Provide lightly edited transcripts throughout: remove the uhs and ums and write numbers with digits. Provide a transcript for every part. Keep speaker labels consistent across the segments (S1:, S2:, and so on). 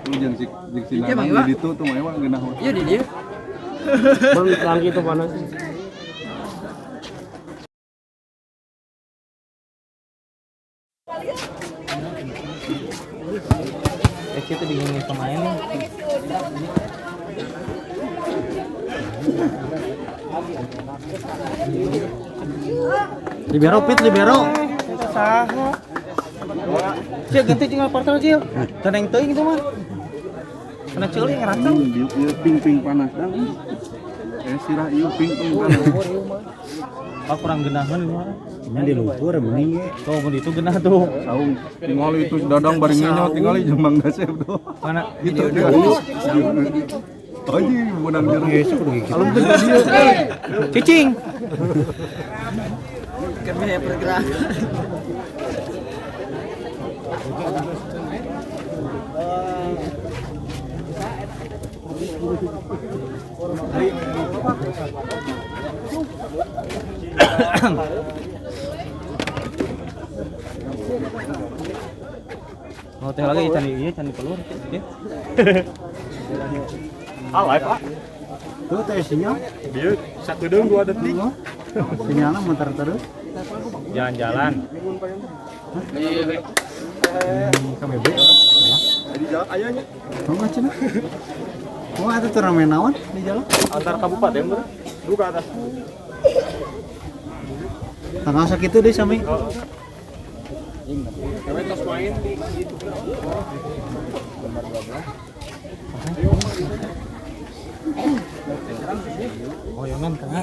S1: Jeung sinangan di ditu tuh mah geunah.
S2: Iya di dia.
S3: Balik lagi tuh panas.
S4: Kita bingung pemain nih.
S3: Libero pit libero.
S4: Saha. Cil ganti tinggal portal Cil. Teneng teuing itu mah. Kena ceuli ngerasa.
S1: Ieu ping panas dah. Sirah ieu ping panas.
S4: Oh kurang genahan ini mah.
S3: Nya di luhur bening ge.
S4: Tuh mun itu genah tuh.
S1: Saung tinggal itu dadang bareng nyenyot tinggal jeung Gasep tuh.
S4: Mana?
S1: Gitu dia. Aji menang jeung
S3: Geus kudu gitu.
S4: Alum teu dia. Cicing.
S2: Kami pergerakan.
S4: Mau teh lagi candi keluar. Ya.
S3: Alay Pak. Tuh teh sinyal.
S1: Dia 1 2 detik.
S3: Sinyalna muter terus.
S4: Jalan-jalan.
S3: KBB.
S1: Di jalan ayahnya.
S3: Oh enggak cenah. Oh ada turnamen naon di jalan?
S1: Antar kabupaten bro. Lu ke atas.
S3: Tanggal sakitu deh sami.
S4: Oh yang men tengah.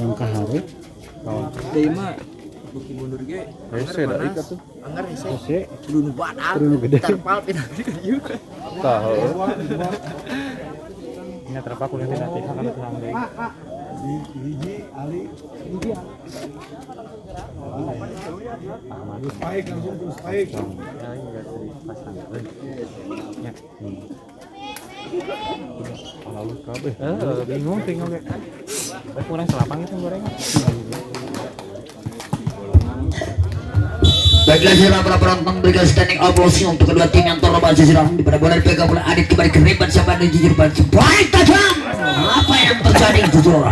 S3: Orang kahari.
S2: Deui mah bukti mundur ge.
S1: Hese da ikat tuh.
S2: Anggar hese.
S3: Ose.
S2: Kudu nu badak.
S3: Kudu nu gede.
S2: Terpal pindah ke ieu.
S1: Tah.
S4: Ini terpaku nanti akan tulang deui.
S1: Spike langsung terus spike.
S4: Ya.
S1: Lalu kabeh.
S4: Bingung tinggal ge. Kurang selapang itu goreng.
S5: Baiklah saudara para penonton, berikan standing ovation untuk kedua tim yang terlebih sejarah di pada bola dipegang oleh Adit kembali ke rimban siapa dan jujur baik tajam. Apa yang terjadi jujur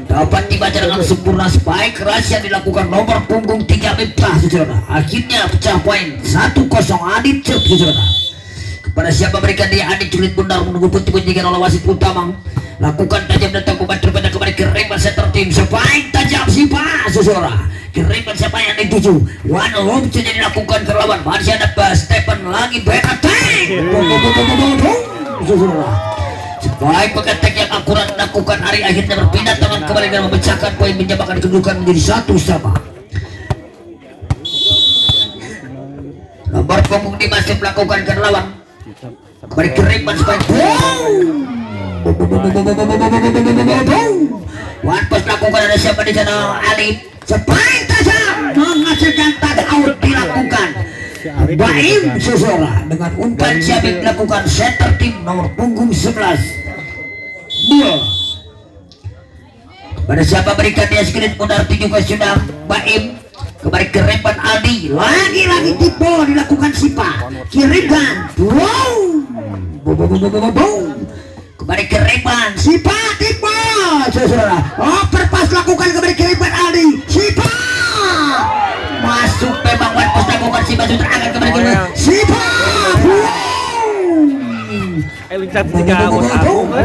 S5: dapat dibaca dengan sempurna spike keras yang dilakukan nomor punggung 3 Miftah jujur. Akhirnya pecah poin 1-0 Adit jujur. Kepada siapa berikan dia Adit Julit Bundar menunggu putih penjagaan oleh wasit utama. Lakukan tajam dan tembakan terbanyak kembali ke rimban center tim spike tajam siapa jujur. Kiriman siapa yang dituju? One loop saja dilakukan ke lawan. Masih ada Stephen lagi berateng. Sebaik pengetek yang akurat dilakukan Ari akhirnya berpindah tangan kembali dan memecahkan poin menjamakan kedudukan menjadi 1-1. Nomor punggung 5 masih melakukan ke lawan. Kembali kiriman sebaik. One post lakukan ada siapa di sana? Ali. Sebaik tajam menghasilkan touch dilakukan Baim Susora dengan umpan siapin dilakukan center tim nomor punggung 11 Bul. Pada siapa berikan dia screen mudah juga sudah Baim kembali ke Repan Aldi lagi-lagi tipe dilakukan Sipa kirimkan kembali ke Repan Sipa tipe saudara overpass lakukan kembali ke Repan Aldi Sipa masuk memang overpass lakukan Sipa sudah akan kembali ke Sipa
S4: Lincah tiga aku.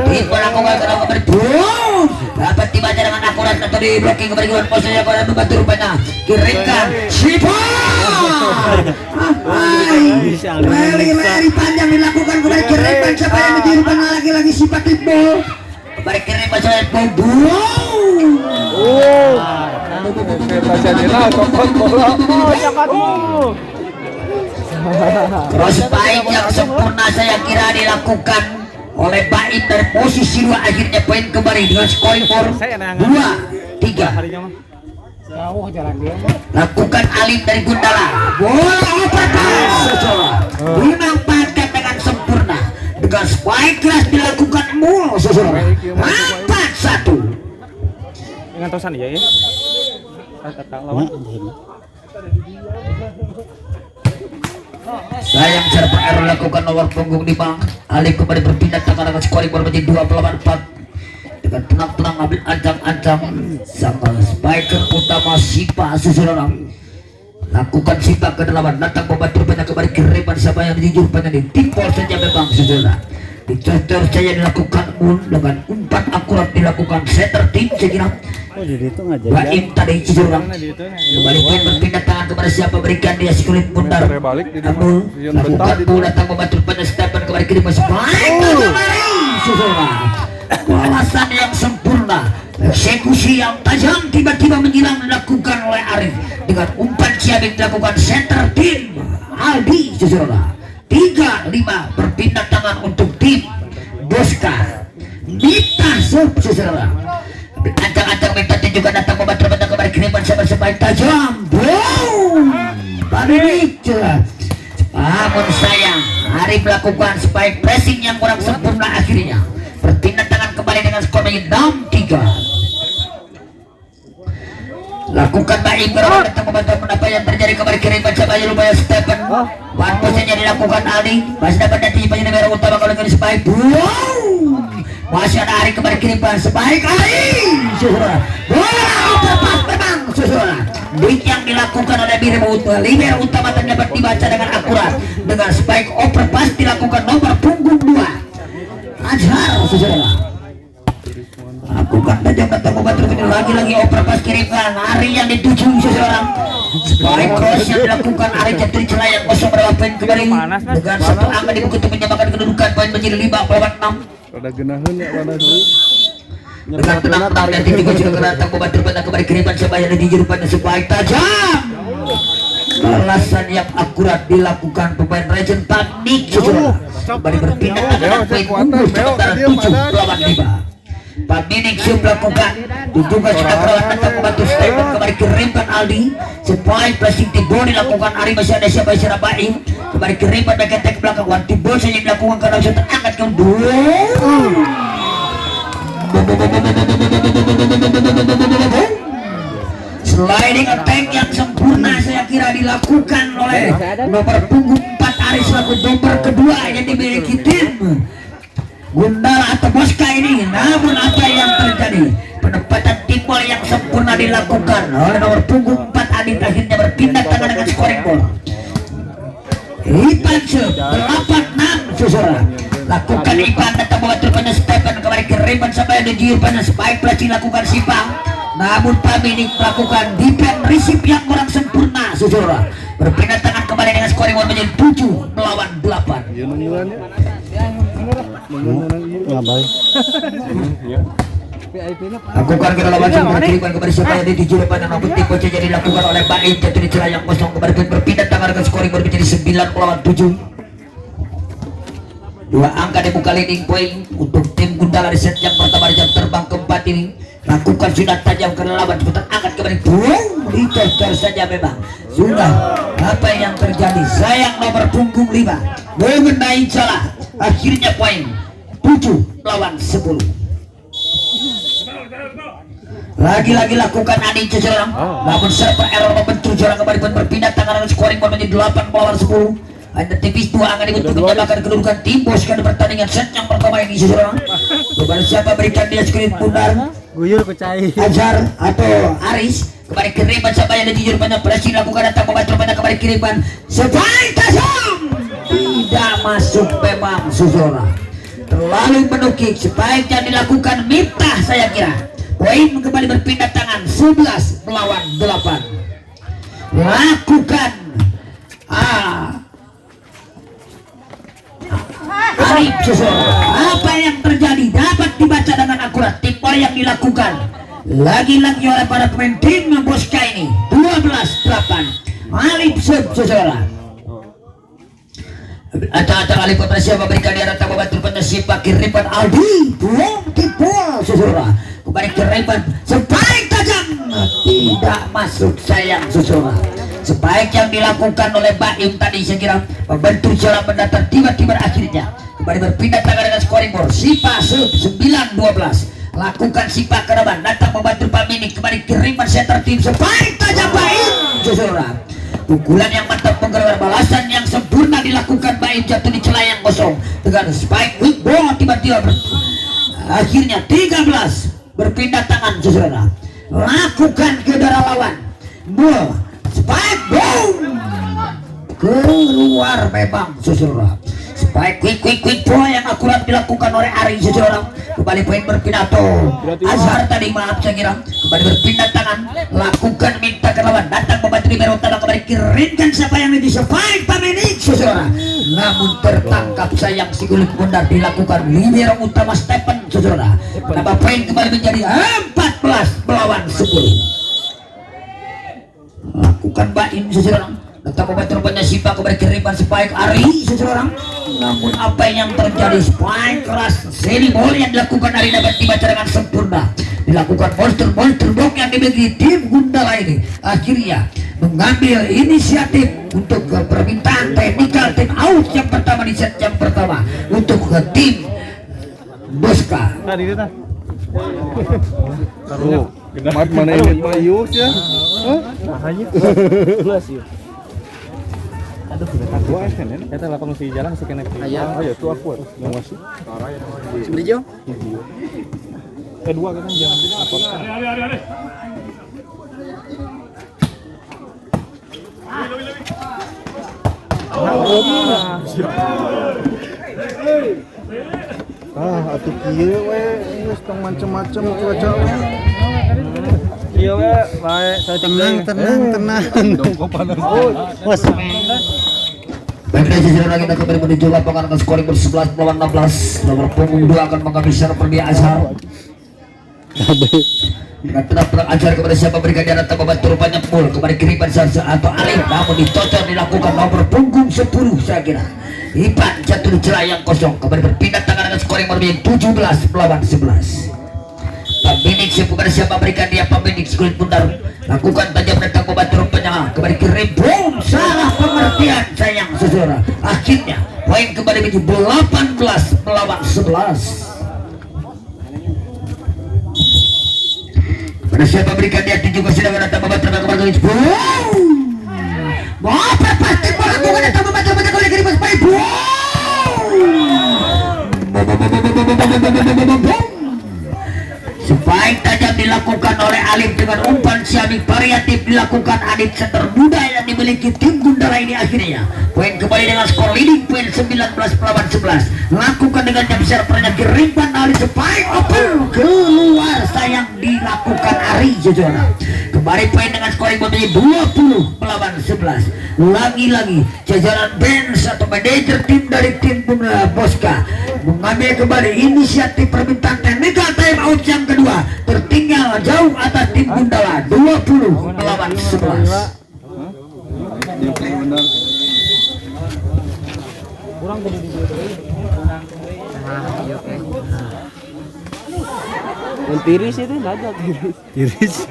S5: Tipe lakukan kembali dapat dibaca dengan akurat atau di blocking kembali ke posisinya pada membantu rupanya kirimkan Sipa lari panjang dilakukan kembali ke Repan siapa yang menjadi panah lagi-lagi Sipa tipe kembali ke Repan saya terus baik yang sempurna saya kira dilakukan oleh Baim dari posisi 2 akhirnya poin kembali dengan scoring for 2-3 lakukan Alim dari Gundala bola overpass dimanfaatkan dengan sempurna dengan spike keras dilakukan mul sesuatu 4-1
S4: Dengan tosan ya.
S5: Sayang serba error lakukan nomor punggung 5. Ali kembali berpindah tangan dengan scoring menjadi 2-4 dengan tenang-tenang ambil ancang-ancang sang spiker utama Sipa Susulan. Lakukan Sipa ke dalaman, datang membantu banyak kembali kiriman siapa yang jujur banyak di tipol saja memang Susulan. Dicocor saja dilakukan dengan umpan akurat dilakukan center tim saya kira.
S3: Oh jadi itu ngajarin.
S5: Baim tadi Susulan kembali berpindah tangan kepada siapa berikan dia sekulit bundar. Amul lakukan pun datang membantu banyak Stephen kembali kiriman spiker Susulan. Wawasan yang sempurna, eksekusi yang tajam tiba-tiba menyilang dilakukan oleh Arif dengan umpan siabing dilakukan center tim Aldi Susulan. 3-5 berpindah tangan untuk tim Boska Mita Susulan. Ancang-ancang Mita juga datang membantu kembali kiriman sebaik tajam. Boom, balik jelas. Namun sayang Arif melakukan spike pressing yang kurang sempurna akhirnya berpindah tangan kembali dengan skor menjadi 6-3. Lakukan Baim Gerowan datang membantu apa yang terjadi kembali kiriman coba lumayan Stephen. One posenya dilakukan Aldi masih dapat nanti penyedia merah utama kalau kali spike. Wow, masih ada Ari kembali kiriman sebaik Ari Susulan. Wow, tepat memang Susulan. Dik yang dilakukan oleh libero utama dapat dibaca dengan akurat dengan spike overpass dilakukan nomor punggung 2 Azhar Susulan. Lakukan tajam datang membantu lagi-lagi overpass kiriman Ari yang dituju seseorang. Spike cross yang dilakukan Ari jatuh di celah yang kosong berapa poin kembali dengan satu angka di buku untuk menyamakan kedudukan poin menjadi 5-6.
S1: Pada genahan ya pada dulu.
S5: Dengan tenang-tenang dan juga sudah datang membantu kembali kiriman sebaya di jurupan spike tajam. Balasan yang akurat dilakukan pemain Legend Panik Susulan. Kembali berpindah dengan poin unggul sementara 7-5. Paminik Sub lakukan diduga sudah kerawat datang membantu Stephen kembali kirimkan Aldi supaya plastik tibo dilakukan Ari masih ada siapa Isra Baim kembali kirimkan bagian ke belakang wanti bol saja dilakukan karena sudah terangkat ke dua sliding attack yang sempurna saya kira dilakukan oleh nomor punggung 4 Ari selaku nomor kedua yang dimiliki tim Gundala atau Boska ini. Namun apa yang terjadi, penempatan timbol yang sempurna dilakukan oleh nomor punggung 4 Adit akhirnya berpindah tangan dengan scoring ball. Ipan Sub 8-6 Susulan. Lakukan Ipan datang membantu pada Stephen kembali kiriman sampai ada jiur pada spike plus dilakukan Sipang. Namun Paminik melakukan defense receive yang kurang sempurna Susulan. Berpindah tangan kembali dengan scoring ball menjadi 7-8.
S1: Ya nungguannya.
S3: Ngabai.
S5: Lakukan kita lawan kiriman kepada siapa yang dituju depan dan nomor tipe jadi dilakukan oleh Baim jatuh di celah yang kosong kembali berpindah tangan dengan scoring baru menjadi 9-7. Dua angka dibuka leading point untuk tim Gundala di set yang pertama di jam terbang keempat ini. Lakukan sudah tajam ke lawan cepat angkat kembali boom dicocor saja memang sudah apa yang terjadi sayang nomor punggung 5 mengenai celah akhirnya poin 7-10. Lagi-lagi lakukan Adi Cecerang namun server error membentuk jorang kembali berpindah tangan dengan scoring menjadi 8-10. Ada tipis dua angka dibentuk menyamakan kedudukan tim Boska di pertandingan set yang pertama ini Cecerang. Kepada siapa berikan dia screen bundar
S3: Guyur percaya.
S5: Azhar atau Aris kembali kiriman siapa yang dijujur banyak pressing lakukan datang membantu banyak kembali kiriman sebaik tajam tidak masuk memang Susulan terlalu menukik sebaiknya dilakukan Miftah saya kira poin kembali berpindah tangan 11-8 lakukan Arif Susulan. Apa yang terjadi dapat dibaca dengan akurat tipor yang dilakukan lagi-lagi oleh para pemain tim Boska ini 12-8 Arif Susulan. Acak-acak Alif kepada siapa berikan dia datang membantu penyesipak kiriman Aldi boom tipor Susulan kembali kiriman sebaik tajam tidak masuk sayang Susulan. Sebaik yang dilakukan oleh Baim tadi saya kira membentuk jalan mendatar tiba-tiba akhirnya kembali berpindah tangan dengan scoring board Sipa Sub 9-12 lakukan sipak ke depan, datang membantu Pak Minik, kembali kiriman center tim sebaik tajam Baim seseorang. Pukulan yang mantap menggerakkan balasan yang sempurna dilakukan Baim, jatuh di celah yang kosong dengan spike weak ball tiba-tiba akhirnya 13 berpindah tangan seseorang, lakukan ke darah lawan, ball spike boom keluar memang seseorang. Spike quick ball yang akurat dilakukan oleh Ari seseorang. Kembali poin berpidato Azhar tadi, maaf saya kira, kembali berpindah tangan, lakukan minta ke lawan, datang membantu libero utama, kembali kirimkan siapa yang lebih spike Pamenik seseorang, namun tertangkap sayang si kulit bundar, dilakukan libero utama Stephen seseorang. Menambah poin kembali menjadi 14 melawan 10. Lakukan Baim seseorang, tetap membantu rupanya Sipa, kembali kiriman spike Ari seseorang, namun apa yang terjadi, spike keras seri ball yang dilakukan Ari dapat dibaca dengan sempurna, dilakukan monster block yang dimiliki tim Gundala ini akhirnya mengambil inisiatif untuk ke permintaan teknikal tim out yang pertama di set yang pertama untuk ke tim Boska.
S4: Tadi itu
S1: Taruh. Mat mana ini Mayus ya?
S4: mahanya. Luas ya. Aduh, udah takut.
S1: Gua kan ya.
S4: Kita lah kalau masih jalan masih kena.
S2: Ayam.
S1: Oh ya tuh aku yang masih.
S2: Beli Jo.
S1: Kedua kan jangan apa. Atuh kieu we geus tong macem-macem cuaca.
S4: Iya we, bae saya
S3: Tenang.
S1: Kok panas.
S3: Bos.
S5: Baiklah sejarah kita kembali menuju lapangan dengan skor ber-11 melawan 16. Nomor punggung 2 akan mengambil server di Azhar. Dengan tenang Azhar kepada siapa berikan dia datang membantu rupanya full kembali kiriman Sarsa atau Alif, namun dicocok dilakukan nomor punggung 10 saya kira. Ipan jatuh di celah yang kosong, kembali berpindah tangan dengan skor yang berbeda 17 melawan 11. Peminik kepada siapa berikan dia, peminik kulit bundar lakukan tajam datang membantu rupanya kembali kirim boom, salah pengertian sayang seseorang, akhirnya poin kembali menjadi 18 melawan 11. Pada siapa berikan dia juga sudah datang membantu kembali boom, mau pasti melakukan datang membantu kembali kirim boom, spike tajam dilakukan oleh Alif dengan umpan siamik variatif dilakukan Adit center muda yang dimiliki tim Gundala ini akhirnya poin kembali dengan skor leading poin 19 melawan 11. Lakukan dengan jam besar pernah kirimkan Alif, spike open keluar sayang dilakukan Ari sejuara. Kembali poin dengan skor yang menjadi 20 melawan 11. Lagi-lagi jajaran bench atau manajer tim dari tim Boska mengambil kembali inisiatif permintaan teknikal time out yang kedua, tertinggal jauh atas tim Gundala 20 melawan 11.
S4: Kurang tadi di yang tiris itu ada tiris.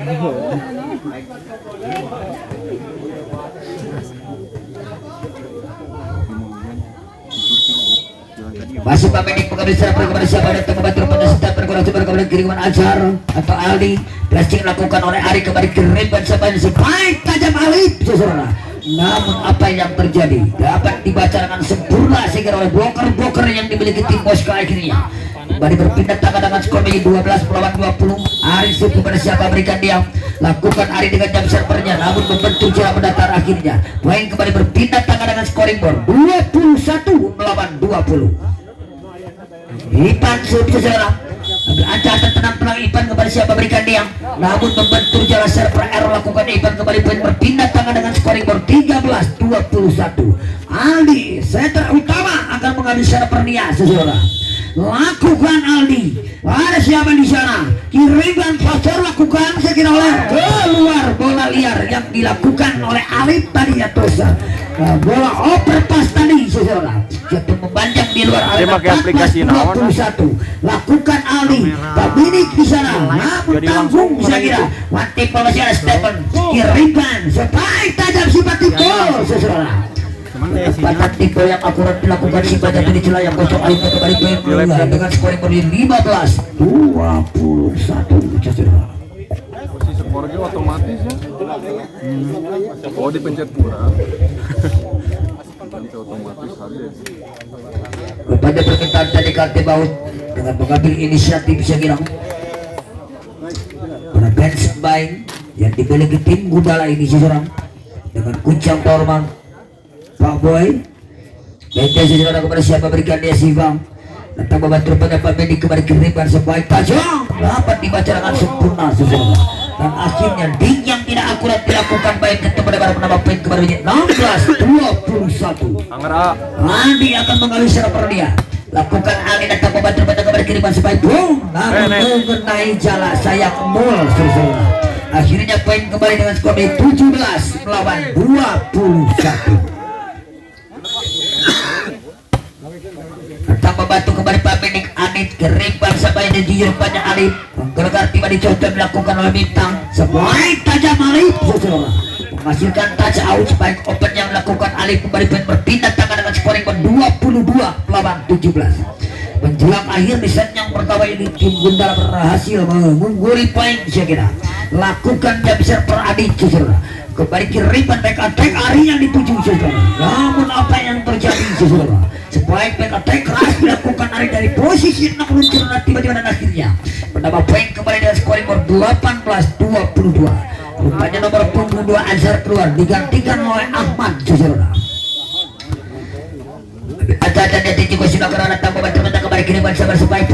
S5: Masih Pamenik mengambil serang kepada siapa datang membantu penasihat berkurang kembali kiriman Azhar atau Aldi, plastik dilakukan oleh Ari kembali kirimkan siapa yang spike tajam Alif saudara. Namun apa yang terjadi dapat dibaca dengan sempurna sehingga oleh bloker yang dimiliki tim Boska akhirnya kembali berpindah tangan dengan skor menjadi 12 melawan 20. Ari suku pada siapa berikan dia, lakukan Ari dengan jam servernya, namun membentuk jalan mendatar akhirnya poin kembali berpindah tangan dengan scoring board 21 melawan 20. Ipan saudara ambil ancatan tenang Ipan kepada siapa berikan dia, namun membentur jalan server error, lakukan Ipan kembali poin berpindah tangan dengan scoring board 13-21. Aldi setter utama akan mengambil server Nia saudara. Lakukan Aldi, ada siapa di sana, kirimkan pasar lakukan saya kira oleh keluar bola liar yang dilakukan oleh Alif tadi ya Tosa. Bola overpass tadi saudara jatuh membanjang di luar area 14-21. Lakukan Aldi, Paminik di sana, namun tanggung saya kira Wantipol masih ada Stephen, kirimkan spike tajam simpati gol saudara. Patat tipe yang akurat dilakukan si Bajar dari celah yang kosong akhirnya kembali poin bola dengan skor yang berdiri 15-21.
S1: Posisi skornya otomatis ya. Oh dipencet kurang. Nanti otomatis saja.
S5: Kepada permintaan dari Kante Baut dengan mengambil inisiatif Syagirang pada bench main yang dimiliki tim Gundala ini seorang dengan kuncang Torman Pak Boy Bente sejarah kepada siapa berikan dia Sivang datang membantu pada Pak Medi kembali kirimkan sebaik tajam dapat dibaca dengan sempurna sesuatu dan akhirnya ding yang tidak akurat dilakukan baik ketemu pada para penambah poin kepada 16-21. Andi akan mengalih secara perdia lakukan angin datang membantu pada kembali kiriman sebaik boom namun mengenai jala sayap mul sesuatu. Akhirnya poin kembali dengan skor 17 melawan 21. Datang membantu kembali Pak Menik Adit kerimpang sampai di jujur banyak Alif menggerakkan tiba dicoba dilakukan oleh Bintang sebaik tajam Alif menghasilkan touch out sebaik open yang melakukan Alif kembali berpindah tangan dengan scoring 22 melawan 17. Menjelang akhir di set yang pertama ini tim Gundala berhasil mengungguli poin Syakira lakukan jam besar per Adit Susur kembali kiriman back attack Ari yang dituju Susur namun apa yang terjadi Susur sebaik back attack keras dilakukan Ari dari posisi 6 meluncur dan tiba-tiba dan akhirnya menambah poin kembali dengan scoring 18-22. Rupanya nomor punggung 2 Azhar keluar digantikan oleh Ahmad Susur. Ada juga sudah karena datang membantu kembali kiriman sabar sebaik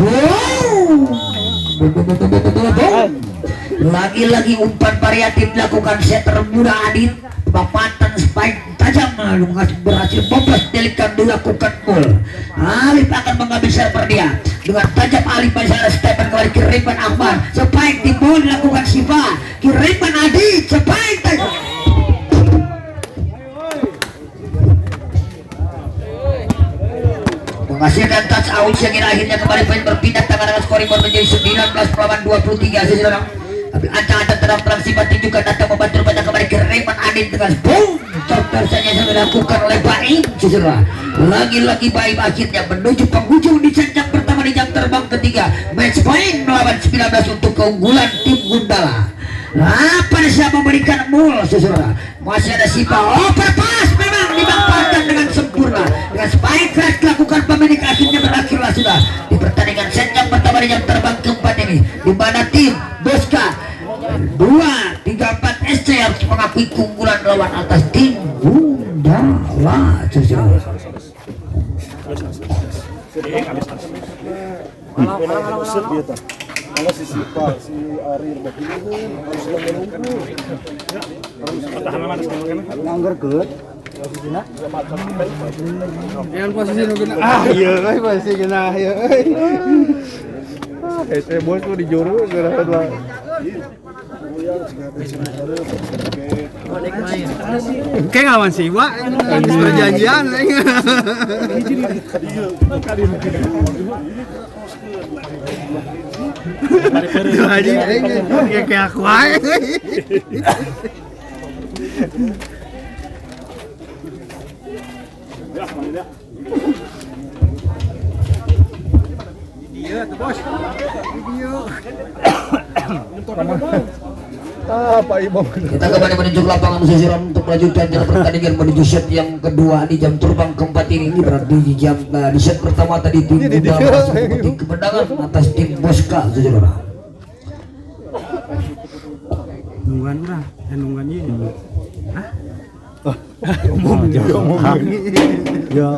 S5: lagi-lagi umpan variatif dilakukan setter muda Adit papatan spike tajam berhasil bobas delikan dilakukan gol. Alif akan mengambil server dia dengan tajam Alif pada Stephen kembali kiriman Ahmad spike di ball dilakukan Siva kiriman Adit spike tajam menghasilkan touch out yang akhirnya kembali poin berpindah tangan dengan scoring menjadi 19 melawan 23 seseorang. Tapi ancang-ancang terang-terang simpati juga datang membantu pada kembali kiriman Adit dengan boom contohnya yang dilakukan oleh Baim seseorang. Lagi-lagi Baim akhirnya menuju penghujung di jam pertama di jam terbang ketiga match point melawan 19 untuk keunggulan tim Gundala. Pada siapa memberikan mul seseorang masih ada Sipa overpass memang dimanfaatkan dengan sempurna dengan spike crash dilakukan pemilik akhirnya berakhirlah sudah di pertandingan set yang pertama di jam terbang keempat ini di mana tim Boska 2-3-4 SC harus mengakui keunggulan lawan atas tim Gundala seseorang.
S2: Kalau si Sipa, si Ari begini harus menunggu. Nganggur good. Yang posisi nungguin. Iya, posisi kena ya. Bos tuh di juru gerak dua. Kayak ngawan sih, Wak. Perjanjian. Itu aja kayak aku aja. Iya tuh bos. Video. Pak Ibong.
S5: Kita kembali menuju ke lapangan Susiran untuk melanjutkan jalan pertandingan menuju set yang kedua di jam terbang keempat ini berarti di jam di set pertama tadi tim Gundala masuk ke kemenangan atas tim Boska Susiran.
S2: Nungguan orang, nungguan ini. Hah? Ya.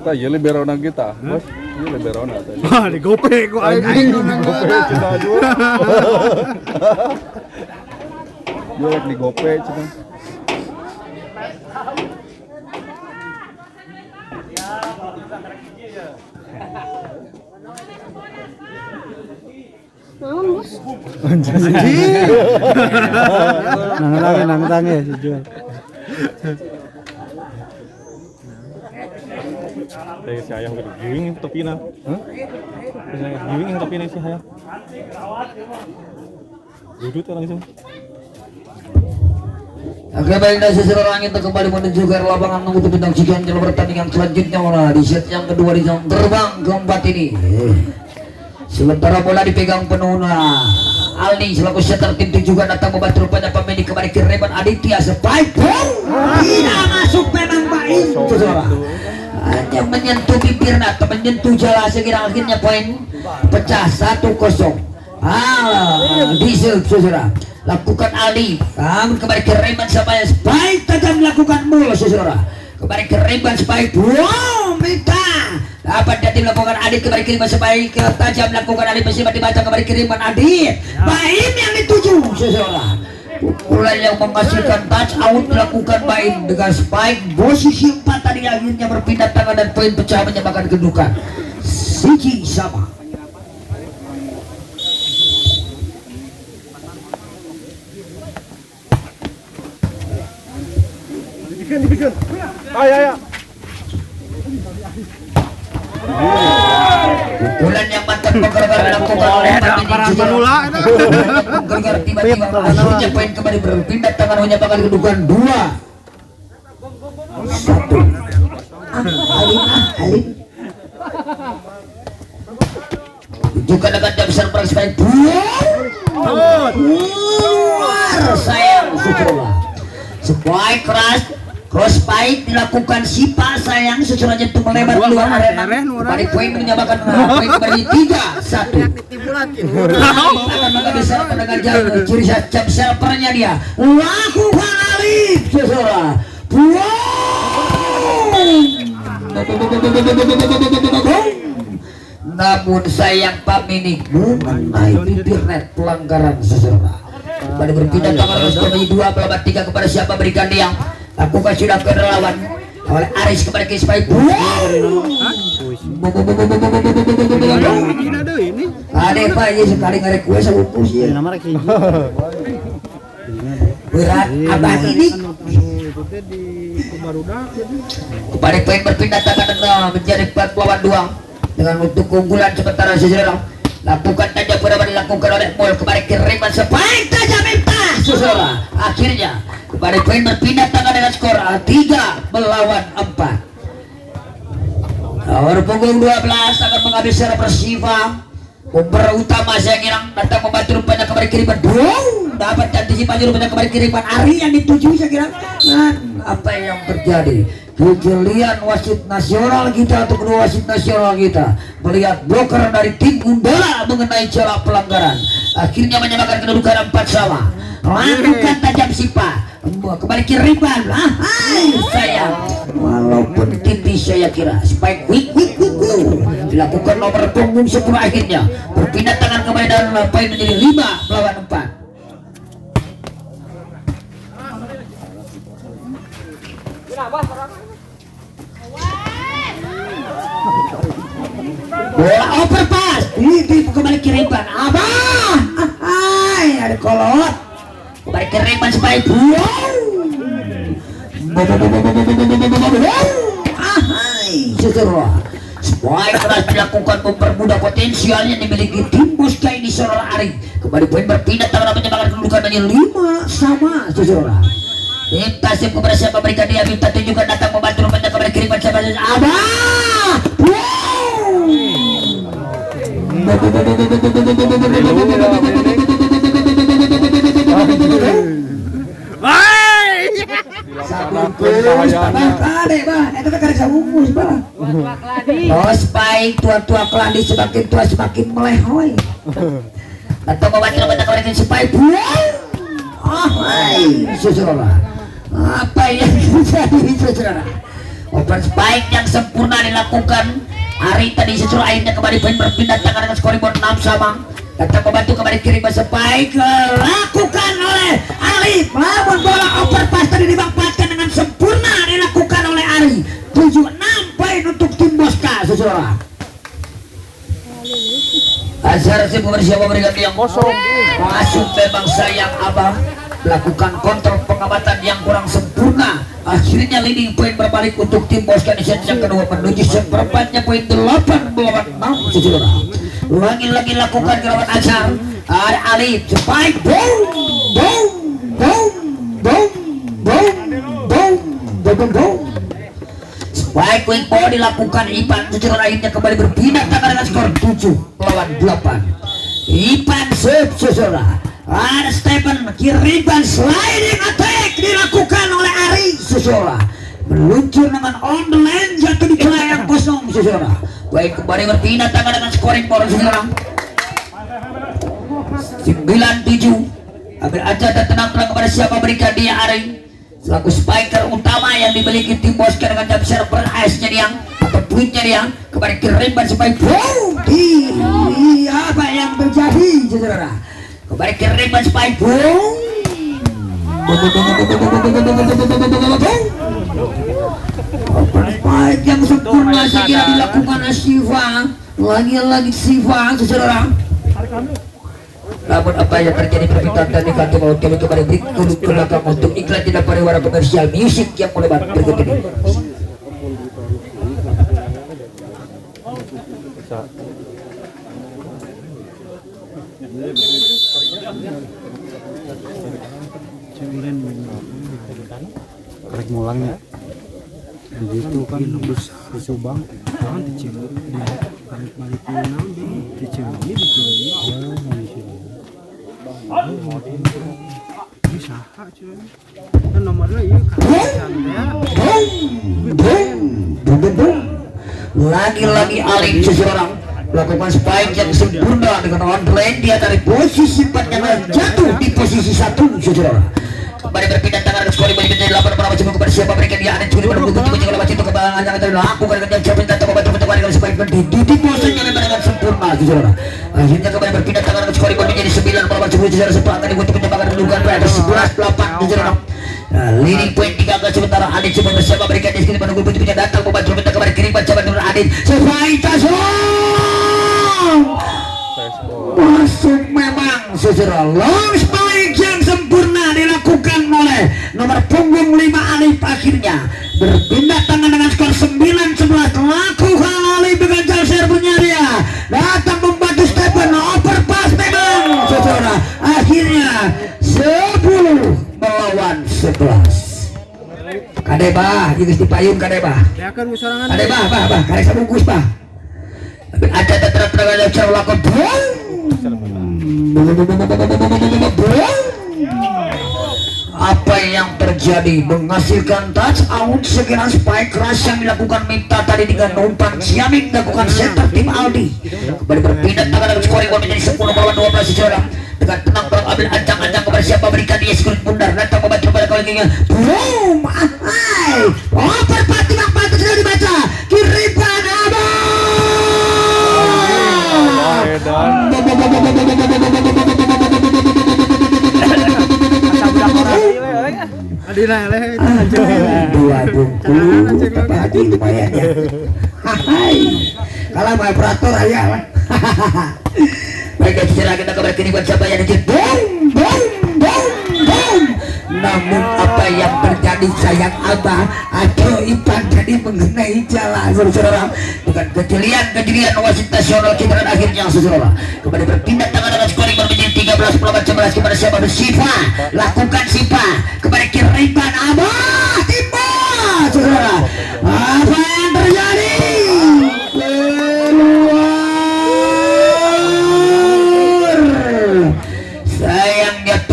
S1: Tak ya liberona kita, bos. Ini liberona tadi.
S2: Wah, digopek gua aing
S1: Digopek cina jual. Jual digopek cina.
S2: Nang tangi si jual.
S6: Si ayah udah giwing topina. Hah? Giwing topina si ayah. Duduk langsung.
S5: Oke, baik, dan seseorang itu kembali menuju ke lapangan untuk menyaksikan jalur pertandingan selanjutnya di set yang kedua di jam terbang keempat ini. Sementara bola dipegang penuh Aldi selaku setter tim juga datang membantu rupanya pemilik kembali ke Reban Aditya spike tidak masuk memang baik saudara, hanya menyentuh bibirnya atau menyentuh jala sekira akhirnya poin pecah 1-0. Diesel saudara lakukan Aldi kembali ke Reban sampai spike tajam lakukan mul saudara kembali ke Reban spike minta dapat dia dilakukan Adit kembali kiriman sebaik tajam lakukan Adit masih dibaca kembali kiriman Adit Baim yang dituju seseorang pukulan yang menghasilkan touch out dilakukan Baim dengan spike posisi 4 tadi akhirnya berpindah tangan dan poin pecah menyebabkan kedudukan siji sama.
S2: Dibikin. Ayah.
S5: Pukulan yang mantap menggerakkan dilakukan oleh menggerakkan tiba-tiba akhirnya poin kembali berpindah tangan menyebabkan kedudukan 2-1. Alin juga dengan jam server sebaik keluar sayang Sutrola spike cross spike dilakukan Sipa sayang sesuatu itu melebar keluar arena pada poin menyamakan poin kembali 3-1 akan bisa pendengar ciri jam servernya dia lakukan Alif sesuatu namun sayang pemilik mengenai bibir net pelanggaran sesuatu pada berpindah tangan harus kembali 2 pelabat 3 kepada siapa berikan dia lakukan sudah ke lawan oleh Aris kepada Kispai ada apa ini sekali ngarek kue sebungkus ya berat abah ini kepada poin berpindah tangan menjadi 4 lawan 2 dengan untuk keunggulan sementara sejarah lakukan tajam berapa dilakukan oleh Mol kembali kiriman sebaik tajam imtah sejarah akhirnya kembali poin berpindah tangan dengan skor 3 melawan 4. Nomor punggung 12 akan mengambil secara bersifat Umber utama saya kira datang membantu rupanya kembali kiriman dapat antisipasi rupanya kembali kiriman Ari yang dituju saya kira apa yang terjadi kejelian wasit nasional kita untuk kedua wasit nasional kita melihat bloker dari tim Gundala mengenai celah pelanggaran akhirnya menyamakan kedudukan 4 sama lakukan tajam Sipa kembali kiriman saya walaupun tipis saya kira spike quick dilakukan nomor punggung 10 akhirnya berpindah tangan kembali dan poin menjadi 5 melawan 4. Bola overpass di kembali kiriman abah ada kolot kembali kiriman supaya supaya keras dilakukan mempermudah potensialnya dimiliki tim Boska ini seorang Ari kembali poin berpindah tangan menyebabkan kedudukan menjadi 5 sama seorang minta siap kepada siapa berikan dia minta tunjukkan datang membantu rupanya kembali kiriman siapa abah spike tua-tua keladi semakin tua semakin melehoi atau membaca kembali spike saudara apa yang terjadi saudara open spike yang sempurna dilakukan Ari tadi sesuai akhirnya kembali poin berpindah tangan dengan skor 6 sama datang membantu kembali kirim spike lakukan oleh Ali namun bola overpass tadi dimanfaatkan dengan sempurna dilakukan oleh Ari 7-6 poin untuk tim Boska saudara Azhar si siapa memberikan yang kosong masuk memang sayang abang melakukan kontrol pengamatan yang kurang sempurna akhirnya leading poin berbalik untuk tim Boska di set yang kedua menuju seperempatnya poin 8 melawan 6 saudara lagi lakukan gerakan Azhar Ada Alif spike boom boom boom boom boom boom boom boom. Spike quick ball dilakukan Ipan. Secara lainnya kembali berpindah tangan dengan skor 7-8. Ipan saudara. Ada Stephen kiriban sliding attack dilakukan oleh Ari saudara. Meluncur dengan on the lane jatuh di celah yang kosong saudara. Baik kembali berpindah tangan dengan scoring bola saudara. 9-7. Ambil aja dan tenang-tenang kepada siapa berikan dia Ari selaku spiker utama yang dimiliki tim Bosca dengan jam server AS-nya dia atau tweetnya dia kembali kirimkan supaya boom. Apa yang terjadi saudara? Kembali kirimkan supaya boom. Open spike yang sempurna segera dilakukan Siva. Lagi-lagi Siva saudara. Namun apa yang terjadi permintaan dan diganti mau kami kembali berikut ke belakang untuk iklan tidak pariwara komersial musik yang melebar berikut ini.
S3: Karek mulangnya begitu kan terus di Subang kan di Cileunyi dia balik naon di Cileunyi bisa cuy kan nomornya ieu
S5: Lagi-lagi Alif seseorang melakukan spike yang sempurna dengan on lane. Dia dari posisi 4 yang jatuh di posisi 1 seseorang. Kembali berpindah tangan ke skor menjadi 8 para macam kepada siapa berikan dia ada curi pada buku kalau macam itu kebangan yang terlakukan dengan jam dan coba dengan spike di posisinya dengan sempurna seseorang. Akhirnya kembali berpindah tangan ke skor menjadi 9 para macam seseorang sepakat untuk menyebabkan kedudukan pada 11-8 seseorang. Leading point 3 ke sementara Adit coba bersama berikan di sini menunggu punya datang membantu minta kembali kirimkan coba dengan Adit sesuai tasong masuk memang secara long spike yang sempurna dilakukan oleh nomor punggung 5 Alif. Akhirnya berpindah tangan dengan skor 9-11 lakukan Alif dengan jam servernya dia datang membantu Stephen overpass memang secara akhirnya 10 melawan 11. Kadeba, geus dipayung kadeba.
S3: akan musorangan
S5: Kadeba, bah, karek sabungkus bah. Ada terang-terang yang cara lakukan. Apa yang terjadi menghasilkan touch out segera spike crash yang dilakukan minta tadi dengan umpan Siaming dilakukan center tim Aldi. Kembali berpindah tangan dengan scoring menjadi 10 melawan 12 sejarah. Dengan tenang ambil ancang-ancang kepada siapa berikan dia skurit bundar datang membantu pada koleganya boom perpati yang patut sudah dibaca kiripan
S3: Adina leh
S5: dua bungkus tapi lumayan ya. Kalau mau operator aja baik sejarah kita kembali kini buat siapa yang dikit boom. Namun apa yang terjadi sayang abah atau Ipan jadi mengenai jalan saudara dengan kejelian wasit nasional kita dan akhirnya saudara kembali berpindah tangan dengan scoring menjadi 13-11 kepada siapa Siva lakukan Siva kembali kiriman abah tiba saudara apa yang terjadi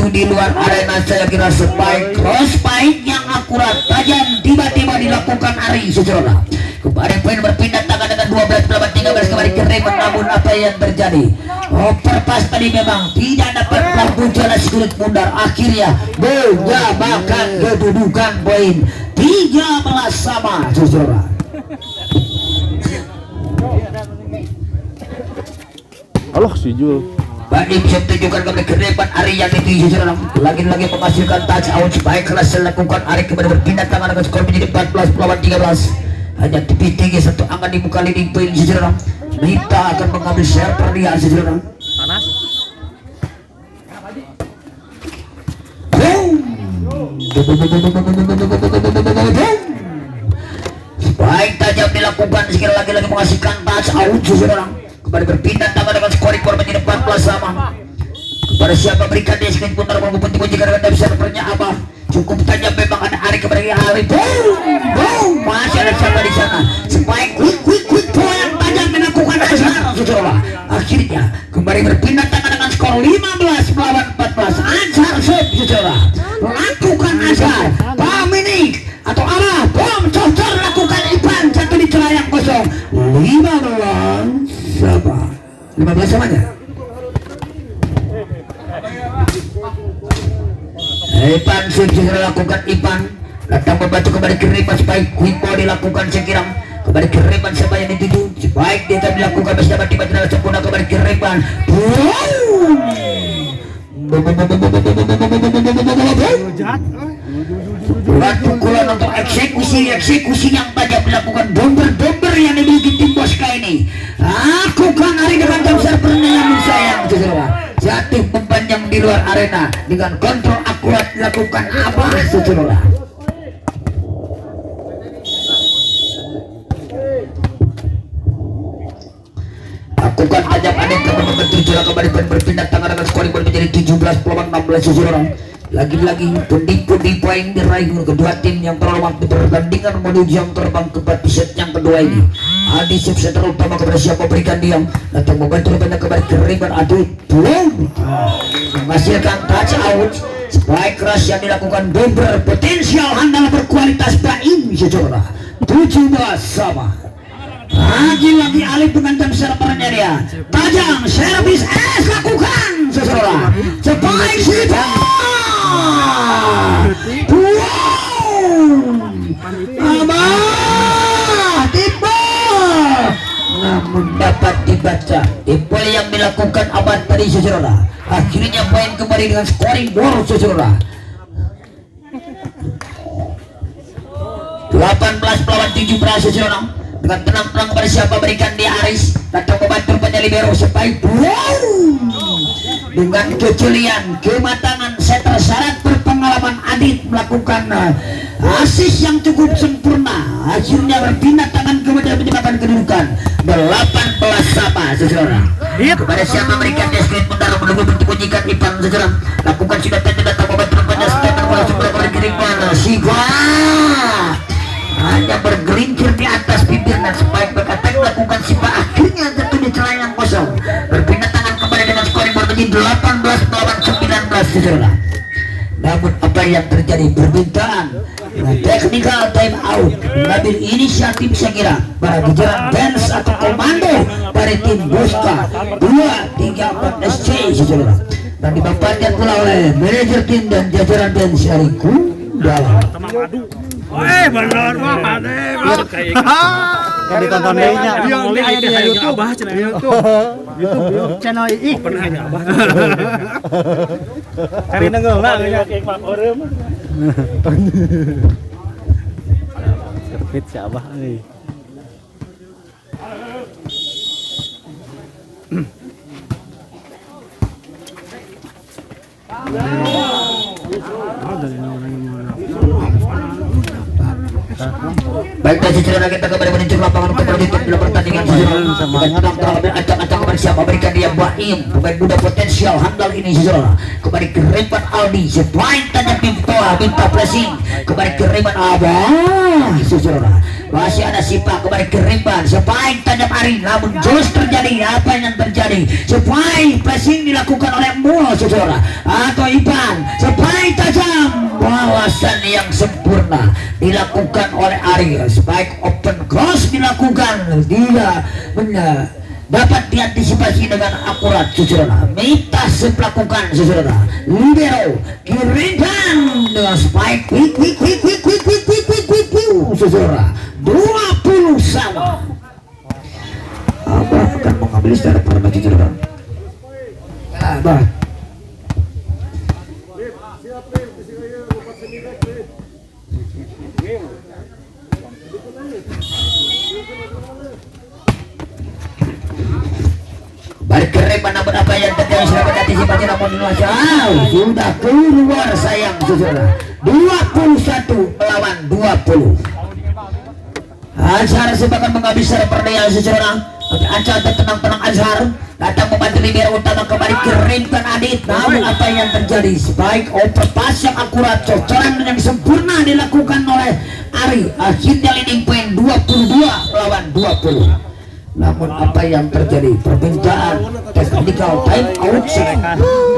S5: di luar arena. Saya kira spike cross spike yang akurat tajam tiba-tiba dilakukan Ari saudara. Kembali poin berpindah tangan dengan 12-13 kembali kering namun apa yang terjadi overpass tadi memang tidak dapat lampu jalan skurit bundar akhirnya menyamakan kedudukan poin 13 sama saudara.
S6: Allah si Jul.
S5: Baik bisa tunjukkan kembali ke depan Ari yang itu lagi-lagi menghasilkan touch out baik kelas dilakukan Ari kembali berpindah tangan dengan skor menjadi 14 melawan 13 hanya tipis tinggi satu angka di muka leading point saudara. Nita akan mengambil server dia saudara.
S4: Panas.
S5: Baik tajam dilakukan sekali lagi menghasilkan touch out saudara. Kembali berpindah tangan dengan scoring menjadi 14 sama. kepada siapa berikan dia sekian pun terlalu penting jika anda bisa bertanya apa cukup tajam memang ada hari kepada hari boom masih ada siapa di sana supaya quick yang tajam melakukan asal saudara akhirnya kembali berpindah tangan dengan skor 15 melawan 14 Ansar saudara lakukan asal Paminik atau apa bom cocor lakukan Ipan satu di celah yang kosong 15 samanya Ipan sudah lakukan Ipan datang membantu kembali ke Ripan supaya quick ball dilakukan sekirang kembali ke Ripan siapa yang dituju sebaik dia akan dilakukan bersama tiba-tiba sempurna kembali ke Ripan pukulan untuk eksekusi yang banyak dilakukan bomber yang dimiliki tim Bosca ini lakukan hari depan jam server yang sayang saudara jatuh mempanjang di luar arena dengan kontrol akurat dilakukan apa saudara lakukan ajak aneh ke nomor 7 kembali berpindah tangan dengan skor menjadi 17 peluang 16 saudara lagi-lagi pundi-pundi poin diraih kedua tim yang terlalu waktu pertandingan menuju jam terbang ke set yang kedua ini Adi subsetter utama kepada siapa berikan diam datang membantu pindah kembali ke Riban aduh boom menghasilkan touch out spike keras yang dilakukan Bomber potensial handal berkualitas baim saudara 17 sama lagi-lagi alih pengancam servernya dia tajam servis lakukan saudara spike siapa tipe namun dapat dibaca tipe yang dilakukan Abad tadi saudara akhirnya poin kembali dengan scoring ball saudara 18 melawan 17 saudara dengan tenang-tenang bersiapa berikan di Aris datang membantu pada libero supaya dengan kejelian kematangan setter syarat berpengalaman Adit melakukan asis yang cukup sempurna akhirnya berpindah tangan kemudian menyebabkan kedudukan 18 sama saudara kepada siapa berikan dia screen bentar menunggu bentuk bunyikan Ipan saudara lakukan sudah tanda datang membantu pada setter bola sebelah berkiriman Siva hanya bergelincir di atas bibir dan spike berkata lakukan Siva akhirnya jatuh di celah yang kosong berpindah tangan kembali dengan scoring menjadi 18 melawan 19 saudara namun apa yang terjadi permintaan technical time out mengambil inisiatif saya kira para jajaran dance atau komando dari tim Bosca 234 SC saudara dan dipaparkan pula oleh manajer tim dan jajaran dance dari Gundala
S3: benar banget ditonton nya di YouTube YouTube channel ini pernah Abah cari nengelna nya Pak Orem kerpit si Abah euy
S5: baik dari cerita kita kembali menuju lapangan kembali dalam pertandingan acak-acak bersiapa berikan dia Baim pemain muda potensial handal ini saudara kembali ke Riban Aldi sepoin tajam Bimtoa minta pressing kembali ke Riban Abah saudara masih ada Sipa kembali ke Riban sepoin tajam Ari namun jos terjadi apa yang terjadi sepoin pressing dilakukan oleh Mul saudara atau Ipan sepoin tajam wawasan yang sempurna dilakukan oleh Ari spike open cross dilakukan tidak benar dapat diantisipasi dengan akurat saudara Mitas melakukan saudara libero kirikan dengan spike quick saudara 20 sama Abah akan mengambil secara permainan saudara Abah berkerepan namun apa yang terjadi sudah antisipasi namun sudah keluar sayang saudara 21 melawan 20 Azhar sebakan menghabis secara perdaya saudara Azhar tenang-tenang Azhar datang membantu libero utama kembali kirimkan Adit. Namun apa yang terjadi? Spike overpass yang akurat, cocoran yang sempurna dilakukan oleh Ari. Akhirnya leading point 22 lawan 20. Namun apa yang terjadi? Permintaan technical time out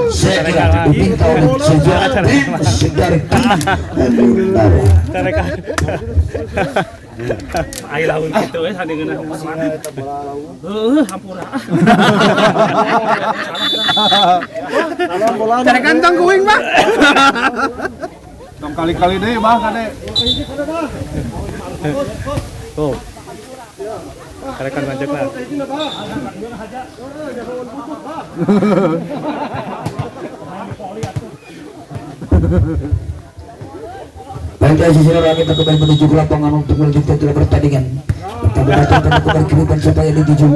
S5: segera diminta oleh sejarah
S4: Ayo lawan gitu ya sandi geuna mana. Hampura.
S1: Cara kantong kuing, Bang. Tong kali-kali deui, Bang, kade.
S4: Tuh. Karekan lanjutna.
S5: Baiklah saudara, kita kembali menuju ke lapangan untuk melanjutkan pertandingan. Kita mendatangkan kembali kiriman siapa yang dituju.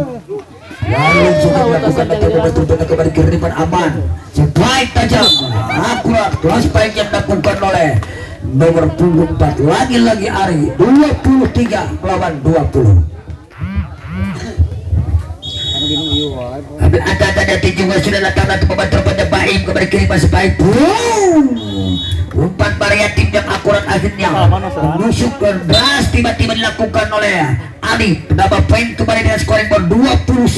S5: Lalu juga melakukan atau membentukkan kembali kiriman aman. Spike tajam, akurat. Spike yang dilakukan oleh nomor punggung 4. Lagi-lagi Ari 23 melawan 20. Ada juga sudah datang untuk membantu pada Baim kembali kiriman Spike. Umpan variatif yang akurat akhirnya menusuk keras tiba-tiba dilakukan oleh Ali. Menambah poin kembali dengan scoring board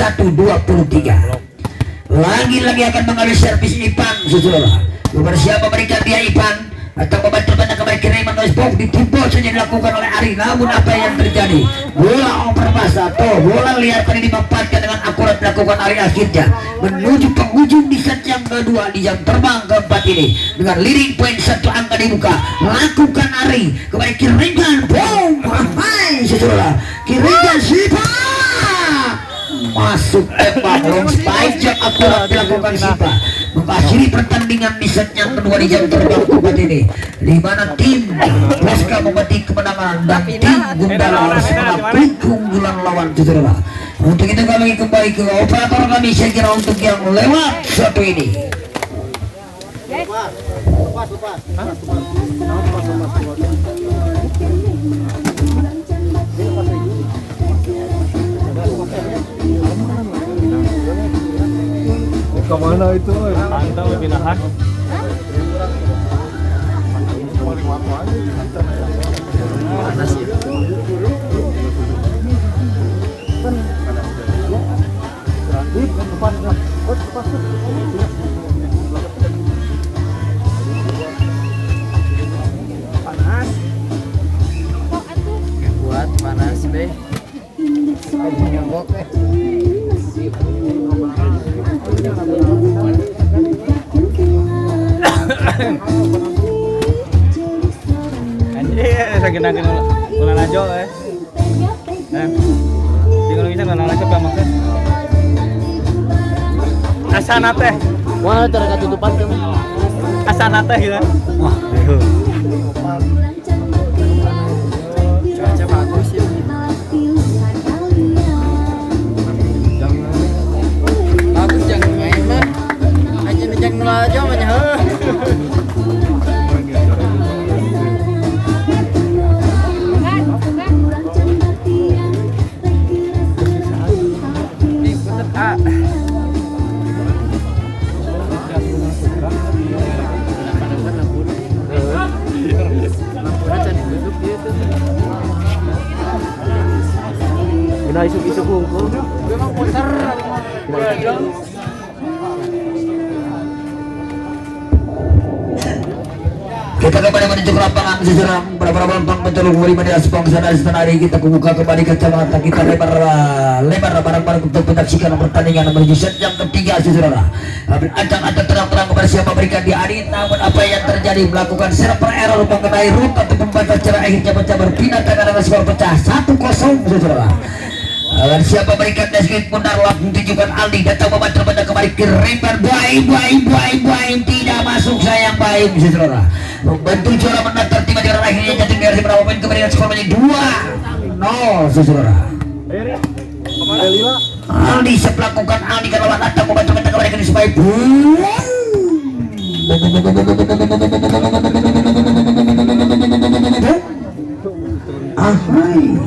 S5: 21-23. Lagi-lagi akan mengambil servis Ipan saudara. Bersiap memberikan dia Ipan atau membantu pada kembali kiriman Nosbok ditimbul saja dilakukan oleh Ari. Namun apa yang terjadi? Bola overpass atau bola liar tadi dimanfaatkan dengan akurat dilakukan Ari akhirnya menuju penghujung di set yang kedua di jam terbang keempat ini dengan leading point 1 angka dibuka. Lakukan Ari kembali kiriman boom. Hai saudara, kiriman Sipa masuk tembak long spike yang akurat dilakukan Sipa mengakhiri pertandingan di set yang kedua di jam terbang keempat ini, di mana tim Boska memetik kemenangan dan tim Gundala harus mengakui keunggulan lawan saudara. Untuk itu kami kembali ke operator kami, saya kira untuk yang lewat satu ini.
S1: Kemana itu?
S4: Antang pindahan.
S3: Panas ya.
S4: Panas.
S3: Buat panas be.
S4: Anjir, sagina-gina ulah ajo eh. Tinggal bisa ulah ajo pa makan. Asana teh.
S3: Wah, terdekat tutupan kan.
S4: Asana teh gitu. Wah,
S3: Cuaca bagus ya. Bagus jangan main mah. Aja nejang aja mah nya.
S6: Udah isuk-isuk hungkul.
S3: Memang putar.
S5: Kita kembali menuju ke lapangan sejarah berapa lampang mencolok kembali pada sponsor dari setenari kita buka kembali kacamata kita lebar barang-barang untuk menyaksikan pertandingan menuju set yang ketiga sejarah. Acang-acang terang-terang kepada siapa berikan di Adit, namun apa yang terjadi melakukan server error mengenai root atau membaca cara akhirnya pecah berpindah dengan skor pecah 1-0 sejarah. Dan siapa berikan deskripsi pundar langsung tunjukkan Aldi datang membantu pada kembali kiriman Baim tidak masuk sayang Baim saudara. Membantu juara mendatar tiba-tiba akhirnya jatuh dari berapa poin kembali dengan skor menjadi 2-0 saudara. Aldi sepelakukan Aldi kalau datang membantu pada kembali ke supaya Ahai.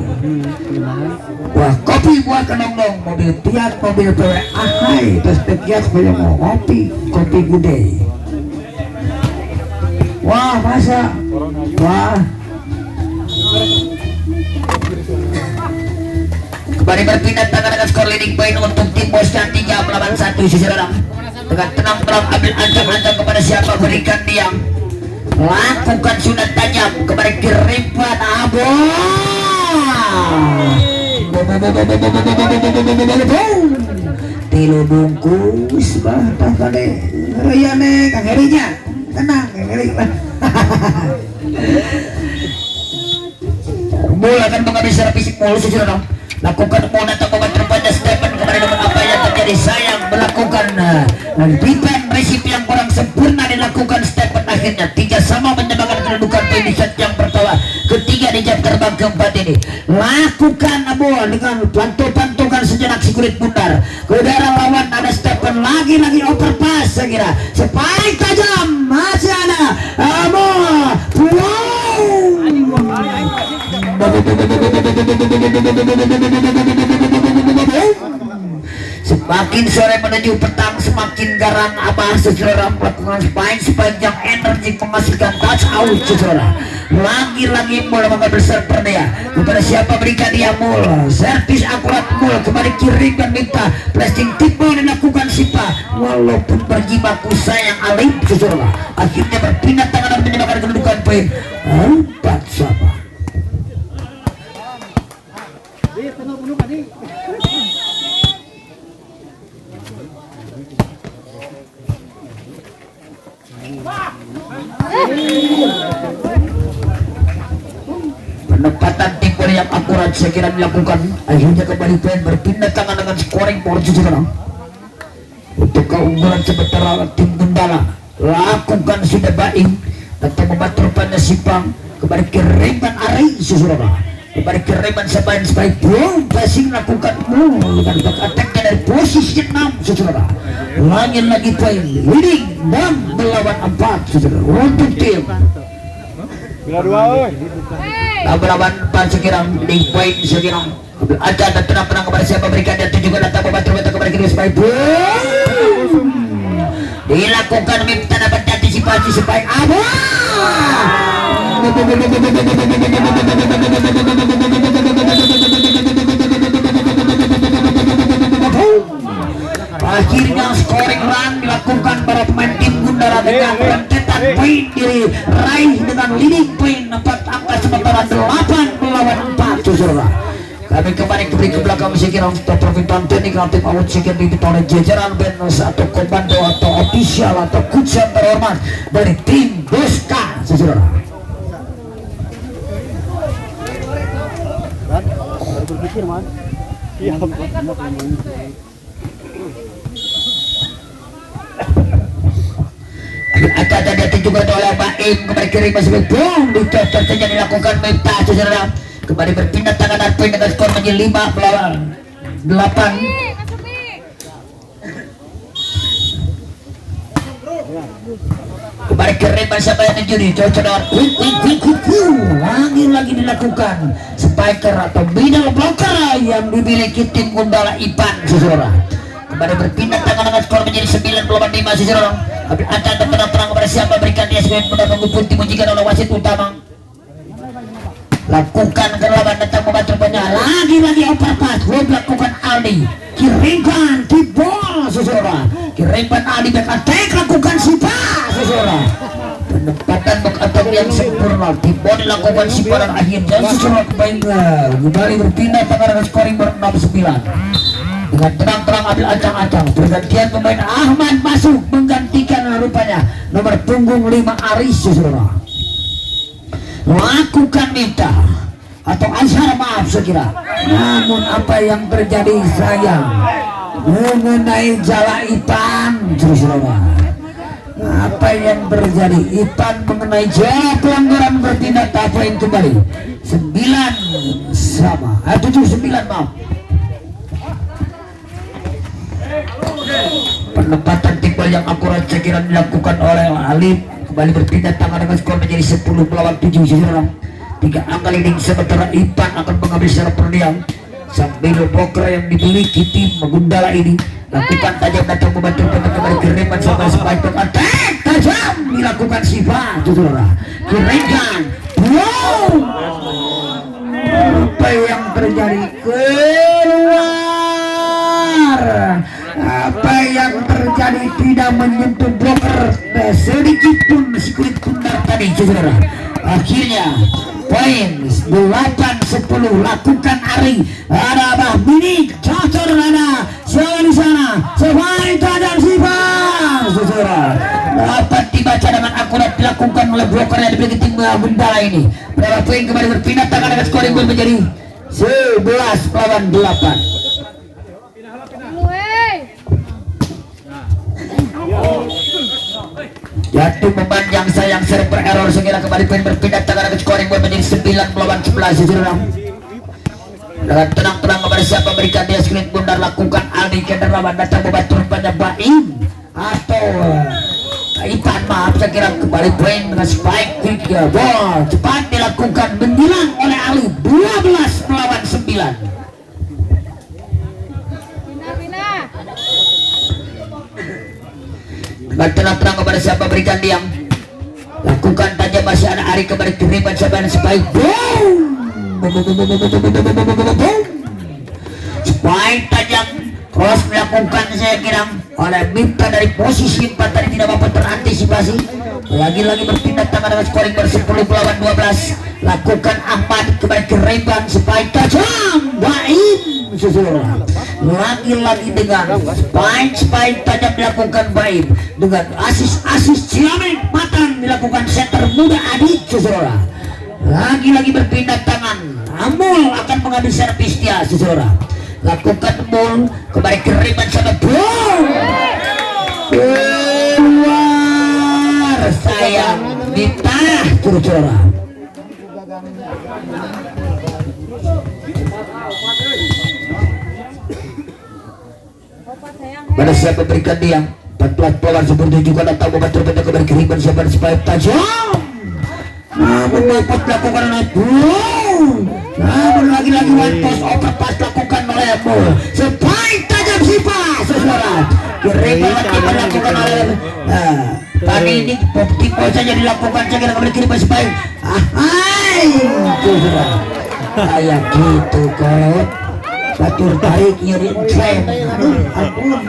S5: Wah, kopi buah kenong-nong mau mobil Fiat, mobil PW Ahai, terus Fiat punya mau kopi gede. Wah masa, wah. Kembali berpindah tangan dengan skor leading point untuk tim Bosnya 3 melawan 1 sisi orang. Dengan tenang ambil ancang-ancang kepada siapa berikan diam. Lakukan sunat tajam kepada Kiripan Abu. Tilu bungkus bantah kali. Ya nih Kang Herinya. Tenang Kang Heri. Bola akan mengambil secara fisik mulu saudara. Lakukan mona atau momen terpanjang statement kepada nomor apa yang terjadi sayang melakukan defense resip yang kurang sempurna dilakukan statement akhirnya 3 sama menyebabkan kedudukan penyisian yang pertama ketiga di jam terbang keempat ini lakukan bola dengan pantukan sejenak si kulit bundar ke daerah lawan ada statement lagi overpass saya kira spike tajam masih ada semakin sore menuju petang semakin garang Abah seseorang melakukan sepanjang energi menghasilkan touch out seseorang lagi mul mengambil serve perdaya kepada siapa berikan dia mul servis akurat mul kembali kiri dan minta flashing tipe dilakukan Sipa walaupun berjibaku sayang Alif seseorang akhirnya berpindah tangan dan menyebabkan kedudukan poin 4-sama. Penempatan tipe yang akurat saya kira dilakukan akhirnya kembali poin berpindah tangan dengan scoring porsi sekarang untuk keunggulan sementara tim Gundala lakukan sudah baik atau membantu pada Sipang kembali kiriman Ari Susuraba kembali kiriman sebaik boom passing lakukan dengan back attack dari posisi 6 Susuraba lagi poin leading dan melawan 4 Susuraba untuk tim melawan 4 sekirang leading poin sekirang ada dan tenang kepada siapa berikan dia juga datang membantu kepada kiri sebaik boom dilakukan minta dapat antisipasi supaya Abu akhirnya scoring run dilakukan para pemain tim Gundala dengan rentetan poin diri raih dengan leading poin 4 angka sementara 8 melawan 4 saudara. Kami kembali ke belakang sekirang stopper Vitan teknik tim awal sekirang dipimpin oleh jajaran band atau komando atau official atau kucing terhormat dari tim Boska saudara.
S2: Berpikir man. Iya.
S5: Ada juga oleh Baim kembali kiri masih boom dicocok saja dilakukan minta saudara kembali berpindah tangan dan poin dengan skor menjadi 5 melawan 8. Kembali kiri masa bayar juri cocok dengan lagi dilakukan spiker atau middle blocker yang dimiliki tim Gundala Ipan saudara. Kembali berpindah tangan dengan skor menjadi 9-5 saudara. Tapi ada terang kepada siapa berikan dia sebagai mudah mengumpul dimujikan oleh wasit utama. Lakukan gerakan datang membantu banyak lagi overpass lakukan Aldi kirimkan di bol saudara kirimkan Aldi back attack lakukan Sipa saudara penempatan back attack yang sempurna di bol dilakukan Sipa dan akhirnya saudara kembali berpindah tangan dengan scoring ber-6-9 dengan terang ambil acang-acang pergantian pemain Ahmad masuk menggantikan rupanya nomor punggung 5 Aris saudara. Lakukan minta atau azhar maaf sekira namun apa yang terjadi sayang mengenai Jala Ipan saudara apa yang terjadi Ipan mengenai Jala pelanggaran bertindak poin kembali 9 sama 7-9 maaf. Penempatan tipe yang akurat sekira dilakukan oleh Alif kembali berpindah tangan dengan skor menjadi 10 melawan 7 saudara. 3 angka leading sementara Ipan akan mengambil secara perdiam sambil poker yang dimiliki tim Gundala ini. Lakukan tajam datang membantu kembali kiriman sama Spider attack tajam dilakukan Siva saudara. Kiriman wow, apa yang terjadi keluar, apa yang terjadi tidak menyentuh blocker sedikit pun si kulit pundar tadi saudara. Akhirnya poin 8-10 lakukan Ari, ada Abah Bini cocor, ada siapa di sana sebaik tajam Siva saudara. Dapat dibaca dengan akurat dilakukan oleh bloker yang diberi tim Gundala ini. Berapa poin kembali berpindah tangan dengan scoring gol menjadi 11-8. Jatuh memanjang sayang server error sehingga kembali poin berpindah tangan dengan scoring gol menjadi 9-11 saudara. Dengan tenang-tenang kepada siapa berikan dia screen bundar lakukan Aldi Kendarlawan datang membantu rupanya Baim atau Ipan maaf saya kira kembali poin dengan spike quick ball cepat dilakukan menjelang oleh Ali 12-9. Dengan tenang-tenang kepada siapa berikan diam lakukan tajam masih ada Ari kembali kiriman siapa spike boom. Spike tajam cross dilakukan saya kira oleh Mipta dari posisi 4 tadi tidak mampu terantisipasi. Lagi-lagi berpindah tangan dengan scoring ber-10-12. Lakukan Ahmad kembali ke Reban spike tajam Baim saudara. Lagi-lagi dengan spike tajam dilakukan Baim dengan asis Ciamek Matan dilakukan center muda Adit saudara. Lagi-lagi berpindah tangan Amul akan mengambil servis dia saudara. Lakukan Amul kembali ke Reban sama boom keluar sayang di tanah saudara. Pada siapa berikan dia 14 polar seperti juga datang membantu kembali ke Reban siapa spike tajam namun dapat lakukan oleh boom. Namun lagi-lagi one post overpass lakukan oleh Amul spike tajam Siva saudara. Kiriman lagi dilakukan oleh tadi ini tipe saja dilakukan saya kira kembali kiriman spike saudara. Kayak gitu kok batur tarik nyeri klaim ampun.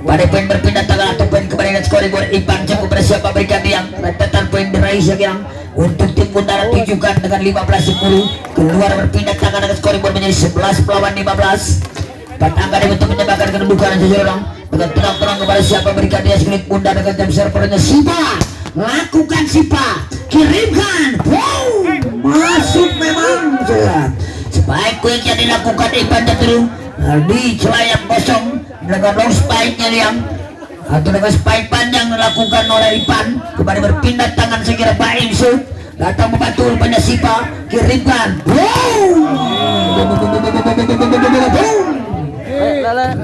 S5: Pada poin berpindah tangan atau poin kembali dengan scoring buat Ipan cukup bersiap berikan yang rentetan poin diraih yang untuk tim Gundala tujukan dengan 15-10 keluar berpindah tangan dengan scoring buat menjadi 11-15. 4 angka untuk menyebabkan kedudukan seseorang dengan tenang-tenang kepada siapa berikan dia screen Gundala dengan jam servernya Siva lakukan Siva kirimkan wow masuk memang spike quick yang dilakukan Ipan jatuh di celah yang kosong dengan long spike-nya yang atau dengan spike panjang dilakukan oleh Ipan kembali berpindah tangan sekira Baim shoot datang membantu rupanya Siva kirimkan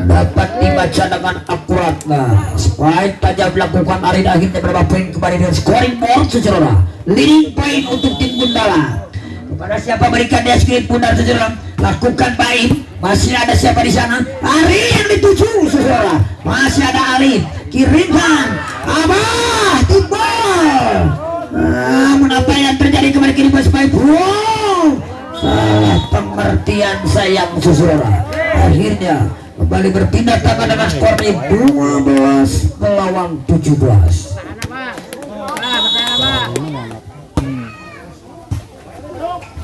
S5: dapat dibaca dengan akurat. Nah spike tajam dilakukan Ari akhirnya berapa poin kembali dengan scoring board saudara. Leading point untuk tim Gundala kepada siapa berikan dia screen pundar saudara. Lakukan Baim masih ada siapa di sana Ari yang dituju saudara. Masih ada Ali kirimkan Abah tibal. Namun apa yang terjadi kembali kiriman spike wow salah pengertian sayang saudara. Akhirnya kembali berpindah tangan dengan skornya 12 melawan 17.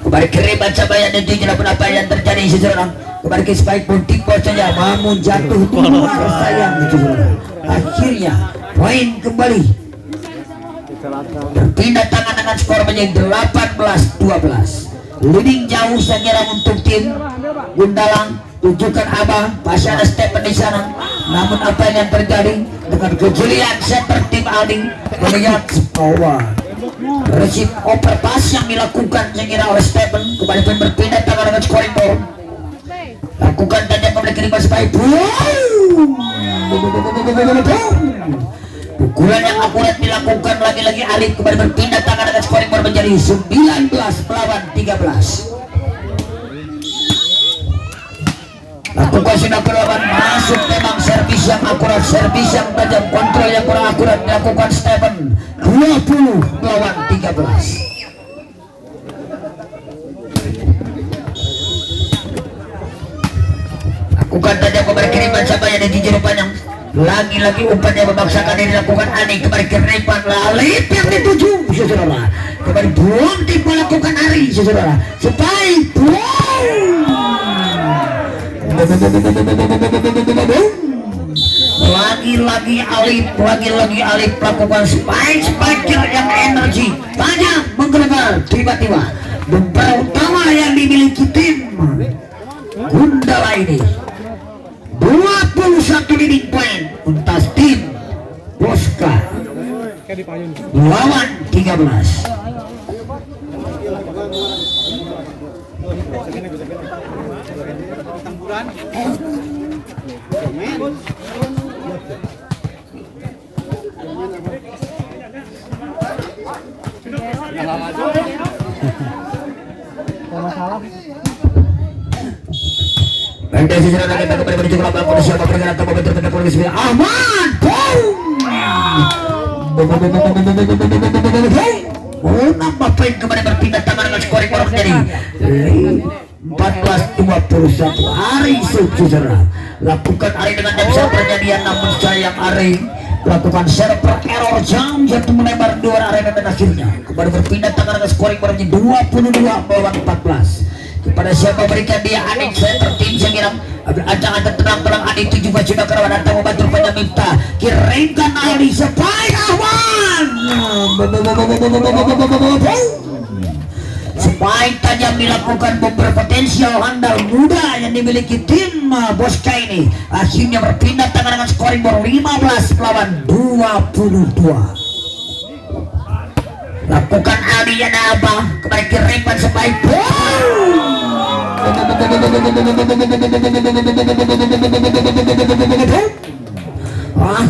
S5: Kembali kiriman Sabaya dan tujuh apa yang terjadi saudara. Kembali ke spike pun tipe saja namun jatuh keluar sayang saudara. Akhirnya poin kembali berpindah tangan dengan skor menjadi 18-12. Leading jauh saya kira untuk tim Gundala. Tunjukkan Abah masih ada statement di sana. Namun apa yang terjadi dengan kejelian center tim Aldi melihat power receive overpass yang dilakukan saya kira oleh Stephen kembali pun berpindah tangan dengan scoring ball. Lakukan tajam kembali ke spike Pukulan yang akurat dilakukan lagi-lagi Alif kembali berpindah tangan dengan skor yang menjadi 19 melawan 13. Lakukan sinar perlawan masuk memang servis yang akurat, servis yang tajam, kontrol yang kurang akurat dilakukan Stephen 20 melawan 13. Lakukan tajam kembali kiriman Sabaya di juru panjang. Lagi-lagi umpannya memaksakan diri dilakukan Ani kembali kiriman Lalip yang dituju saudara. Kembali buang tiba lakukan Ari saudara. Spike lagi-lagi Alif melakukan spike yang energi banyak menggelegar tiba-tiba bumper utama yang dimiliki tim Gundala ini 21 leading point untuk tim Bosca lawan 13. Baik, sejarah kita kembali menuju ke lapangan kondisi apa pergerakan atau momentum pada kondisi aman. Nambah poin kembali berpindah tangan dengan skor yang menjadi 14-21. Ari saudara lakukan Ari dengan jam perjadian, namun sayang Ari lakukan server error jam jatuh melebar dua Ari dan akhirnya kembali berpindah tangan dengan skor yang menjadi 22 melawan 14. Kepada siapa berikan dia Anik center tim saya kira ancang-ancang tenang-tenang Anik itu juga sudah kerawan datang membantu rupanya Miftah kirimkan Ali Spike aman Spike tajam dilakukan berpotensial handal muda yang dimiliki tim Bosca ini akhirnya berpindah tangan dengan scoring baru 15 melawan 22. Lakukan Ali yang apa kembali kirimkan Spike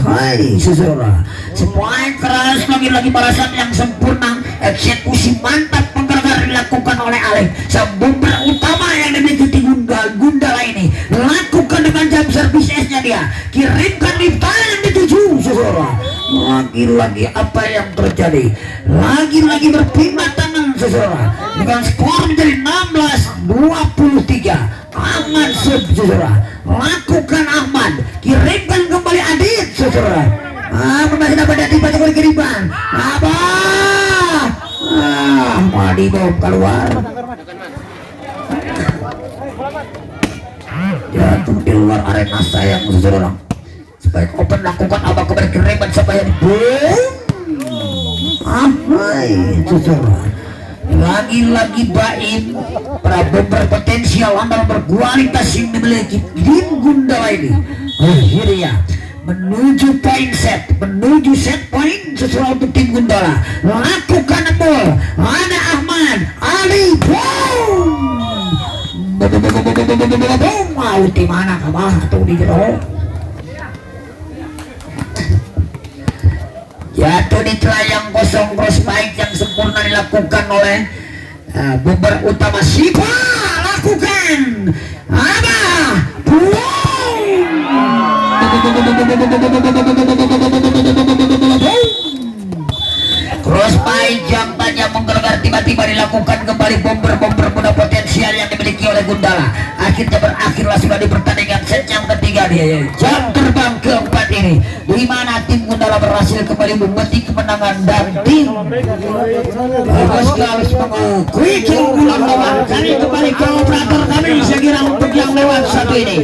S5: hai saudara semua keras lagi-lagi balasan yang sempurna eksekusi mantap penggelegar dilakukan oleh Alif bumper utama yang dimiliki Gundala ini lakukan dengan jam servis S-nya dia kirimkan di tangan dituju saudara lagi-lagi apa yang terjadi lagi-lagi berpindah tangan saudara dengan skor menjadi 16-23. Ahmad saudara lakukan Ahmad kirimkan kembali Adit saudara masih dapat tiba kembali kiriman Madi bom keluar jatuh di luar arena sayang saudara sebaik open lakukan apa kembali kiriman sampai di saudara lagi-lagi Baim Prabowo berpotensial handal berkualitas yang dimiliki tim Gundala ini akhirnya menuju point set menuju set point sesuai untuk tim Gundala lakukan ball ada Ahmad Ali mau di mana kabah atau di jero jatuh di telayang kosong cross baik yang sempurna dilakukan oleh bumper utama Sipa lakukan cross baik yang banyak menggelegar tiba-tiba dilakukan kembali bumper muda potensial yang dimiliki oleh Gundala akhirnya berakhirlah sudah di pertandingan set yang ketiga dia jam terbang keempat ini di mana tim Gundala berhasil kembali memetik kemenangan dan tim Bosca harus mengakui keunggulan lawan. Kami kembali ke operator kami saya kira untuk yang lewat satu ini.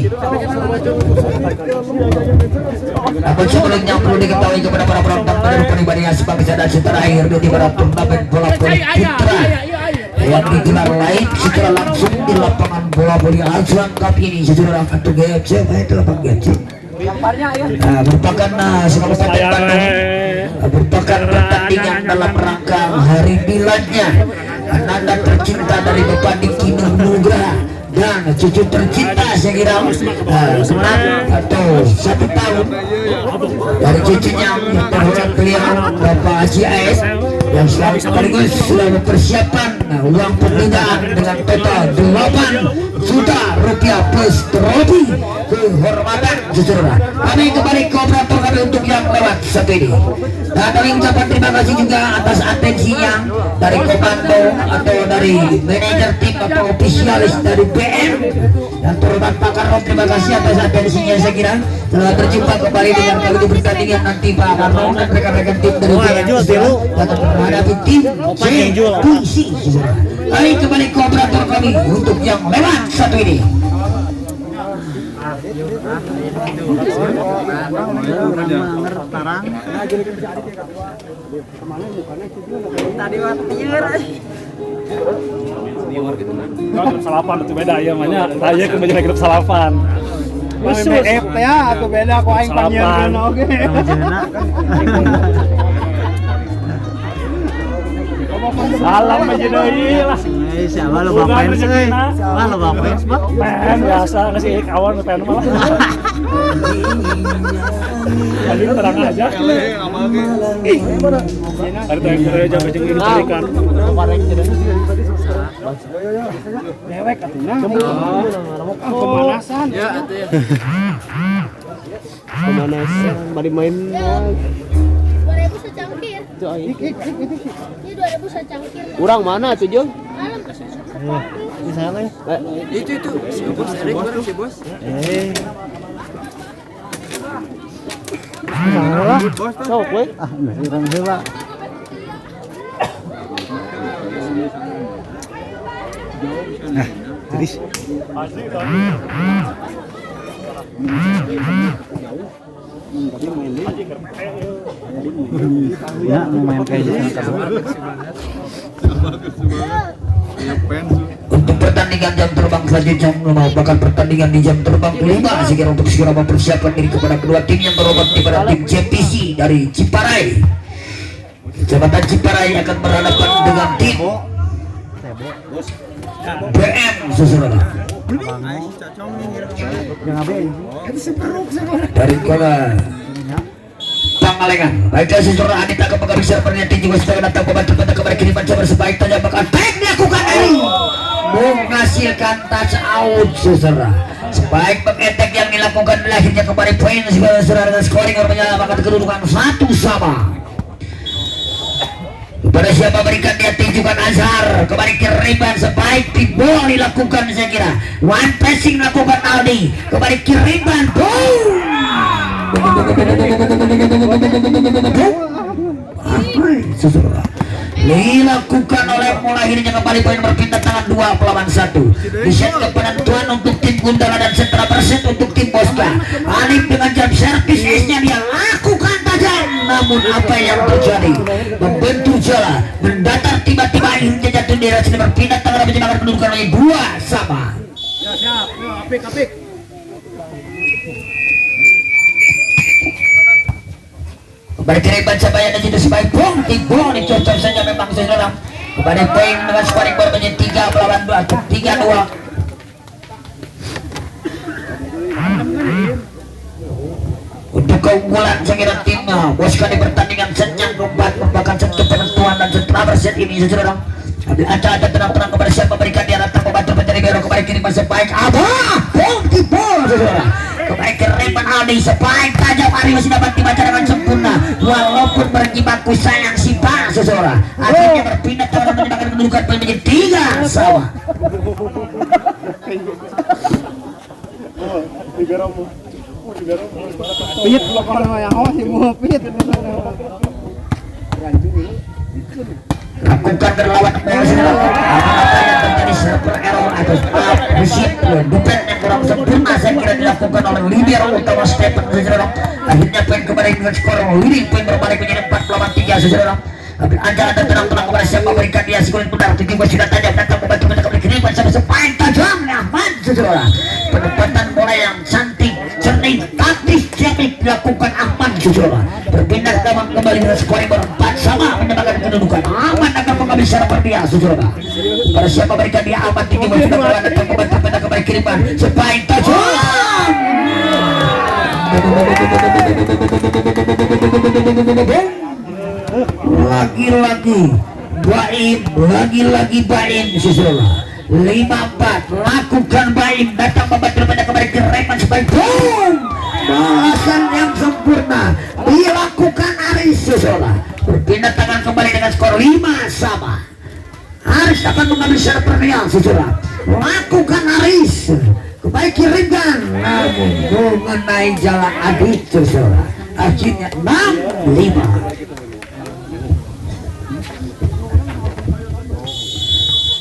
S5: Namun sebelumnya perlu diketahui kepada para penonton pada pribadi sebagai sadasi terakhir di barat turnamen bola voli putra yang digelar live secara langsung di lapangan bola voli Azwan Cup ini secara langsung GFC itu lapangan GFC merupakan merupakan pertandingan dalam rangka hari miladnya ananda tercinta dari Bapak Diki Nugraha dan cucu tercinta saya kira atau 1 tahun dari cucunya yang terhormat beliau Bapak Haji AS yang sekaligus sudah mempersiapkan uang pembinaan dengan total 8 juta rupiah plus trofi kehormatan saudara. Kami kembali ke operator kami untuk yang lewat satu ini. Dan kami ucapkan terima kasih juga atas atensinya dari komando atau dari manajer tim atau ofisialis dari BM dan terhormat Pak Karno, terima kasih atas atensinya. Saya kira telah berjumpa kembali dengan kami di pertandingan nanti Pak Karno dan rekan-rekan tim dari BM dan menghadapi tim Puisi. Kami kembali ke operator kami untuk yang lewat satu ini.
S7: Salapan itu beda ya namanya. Tanya ke banyak grup salapan.
S2: Khusus ya atau beda aku aing panjang oke.
S7: Salam aja deui lah.
S3: Siapa lo bapak sih? Lo bapak bak?
S7: Pen biasa ngasih kawan pen malah. Tadi terang aja. Ada yang kerja bajeng ini carikan.
S2: Dewek atunya. Pemanasan. Ya atuh ya.
S6: Pemanasan, bari main.
S8: 2000 secangkir. Ini 2000 secangkir.
S6: Urang mana tuh, Jung?
S3: Di sana ya.
S6: Itu si bos, Erik bareng si bos. Sok we.
S3: Orang heula. Nah, jadi ya mau main kayak gitu.
S5: Untuk pertandingan jam terbang selanjutnya merupakan pertandingan di jam terbang kelima segera untuk segera mempersiapkan diri kepada kedua tim yang terhormat kepada tim JPC dari Ciparai. Jabatan Ciparai akan berhadapan dengan tim BM saudara. Dari kota Pangalengan. Baiklah saudara, Anita kepada bisa berniat juga sudah datang membantu pada kembali kiriman sabar sebaik tanya bakal baik dilakukan dari menghasilkan touch out saudara. Sebaik mengetek yang dilakukan akhirnya kembali poin saudara dan scoring menyamakan kedudukan 1-1. Kepada siapa berikan dia tunjukkan Azhar kembali ke Riban sebaik tibol dilakukan saya kira one passing dilakukan Aldi kembali ke Riban dilakukan oleh mulai akhirnya kembali poin berpindah tangan 2 pelawan 1 di set kepenentuan untuk tim Gundala dan Sentra Perset untuk tim Bosca. Alif dengan jam servis esnya dia lakukan tajam, namun apa yang terjadi membentur jala mendatar tiba-tiba akhirnya jatuh di atas berpindah tangan menjadi kedudukan oleh 2-2.
S2: Siap, apik.
S5: Kembali kiriban Sabaya dan itu sebaik bom dicocok saja memang saudara. Kembali poin dengan scoring baru menjadi 3 melawan 2 3-2. Untuk keunggulan saya kira tim Bosca di pertandingan set yang keempat merupakan set penentuan dan set terakhir set ini saudara. Ada tenang-tenang kepada siapa berikan dia datang membantu pencari biru kembali kiriman sebaik bom saudara. Kembali ke Repan Aldi sebaik tajam Ari masih dapat dibaca dengan sempurna walaupun berjibaku sayang si Pak saudara. Akhirnya berpindah tangan menjadikan kedudukan poin menjadi 3-sama.
S2: Pit kalau yang awas ibu pit.
S5: Lakukan berlawan apa yang terjadi server error atau visit dupen yang kurang sempurna saya kira dilakukan oleh libero utama Stephen saudara. Akhirnya poin kembali dengan skor leading poin berbalik menjadi 4-3 saudara. Ambil anjal dan tenang-tenang kepada siapa berikan dia sekulit benar 17 sudah tajam datang membantu kembali kiriman sama sepain tajam nyaman saudara. Penempatan bola yang cantik jernih taktis teknik dilakukan Ahmad saudara. Berpindah teman kembali dengan skor 4-sama menyamakan kedudukan. Ahmad akan mengambil secara berbiasa saudara. Pada siapa berikan dia Ahmad 17 sudah datang membantu kembali kiriman sebaik tajam. Lagi-lagi Baim, lagi-lagi Baim susul 54 lakukan Baim datang membantu pada kembali ke Reman sebaik boom. Balasan yang sempurna dilakukan Aris Susola, berpindah tangan kembali dengan skor 5 sama. Aris akan mengambil secara pernial Susola, lakukan Aris kembali kirimkan, namun mengenai jalan Adit Susola, akhirnya 6-5.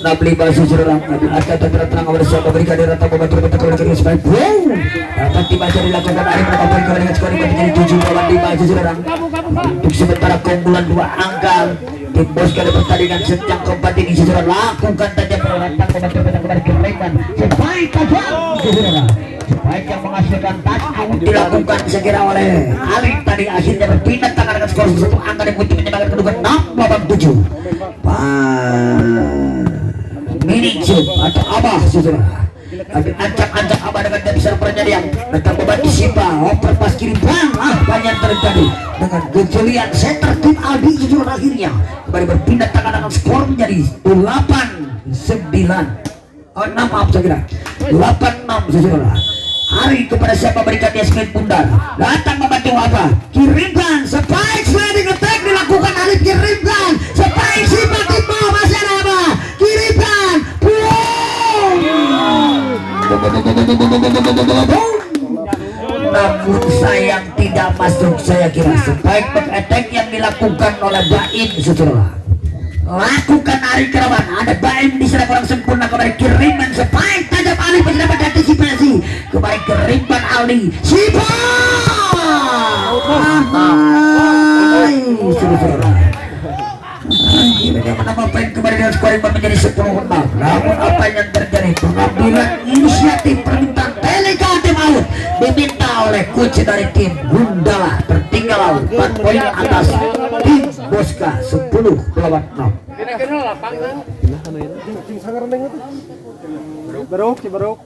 S5: 65 Susola akan terang bersama berikan di rata membantu kembali sebaik boom. Dapat dibaca dilakukan Arif berkembali dengan skor menjadi 7-5 Susola. Untuk sementara keunggulan 2 angka tim bos kali pertandingan sejak keempat ini Susola lakukan tajam rantang membantu kembali ke Reman sebaik tajam Susola. Sebaik yang menghasilkan touchdown dilakukan segera oleh Arif tadi akhirnya berpindah tangan dengan skor 1 angka dan untuk menyebarkan kedua 6-8-7. Mini Jum atau Abah Susola ancam-ancam Abah dengan bisa pernyadian datang membantu Simba oper pas kiri banyak terjadi dengan kejelian center tim Aldi Susola akhirnya kembali berpindah tangan dengan skor menjadi 8-9 maaf saya kira 8-6 Susola. Hari kepada siapa berikan dia spin pundar datang membantu Abah kirimkan sebaik sliding attack dilakukan Alif kirimkan sebaik Simba Timbo masih ada Abah kirimkan namun sayang tidak masuk. Saya kira sebaik back attack yang dilakukan oleh Baim Susola lakukan Ari Kerawan ada Baim diserang kurang sempurna kembali kiriman sebaik tajam Ali tidak dapat antisipasi kembali kiriman Ali Sipa bagaimana main kembali dengan skor menjadi 10-6. Namun apa yang terjadi pengambilan inisiatif permintaan telegram tim out diminta oleh coach dari tim Gundala tertinggal out 4 poin atas tim Boska 10-6.
S2: Barok.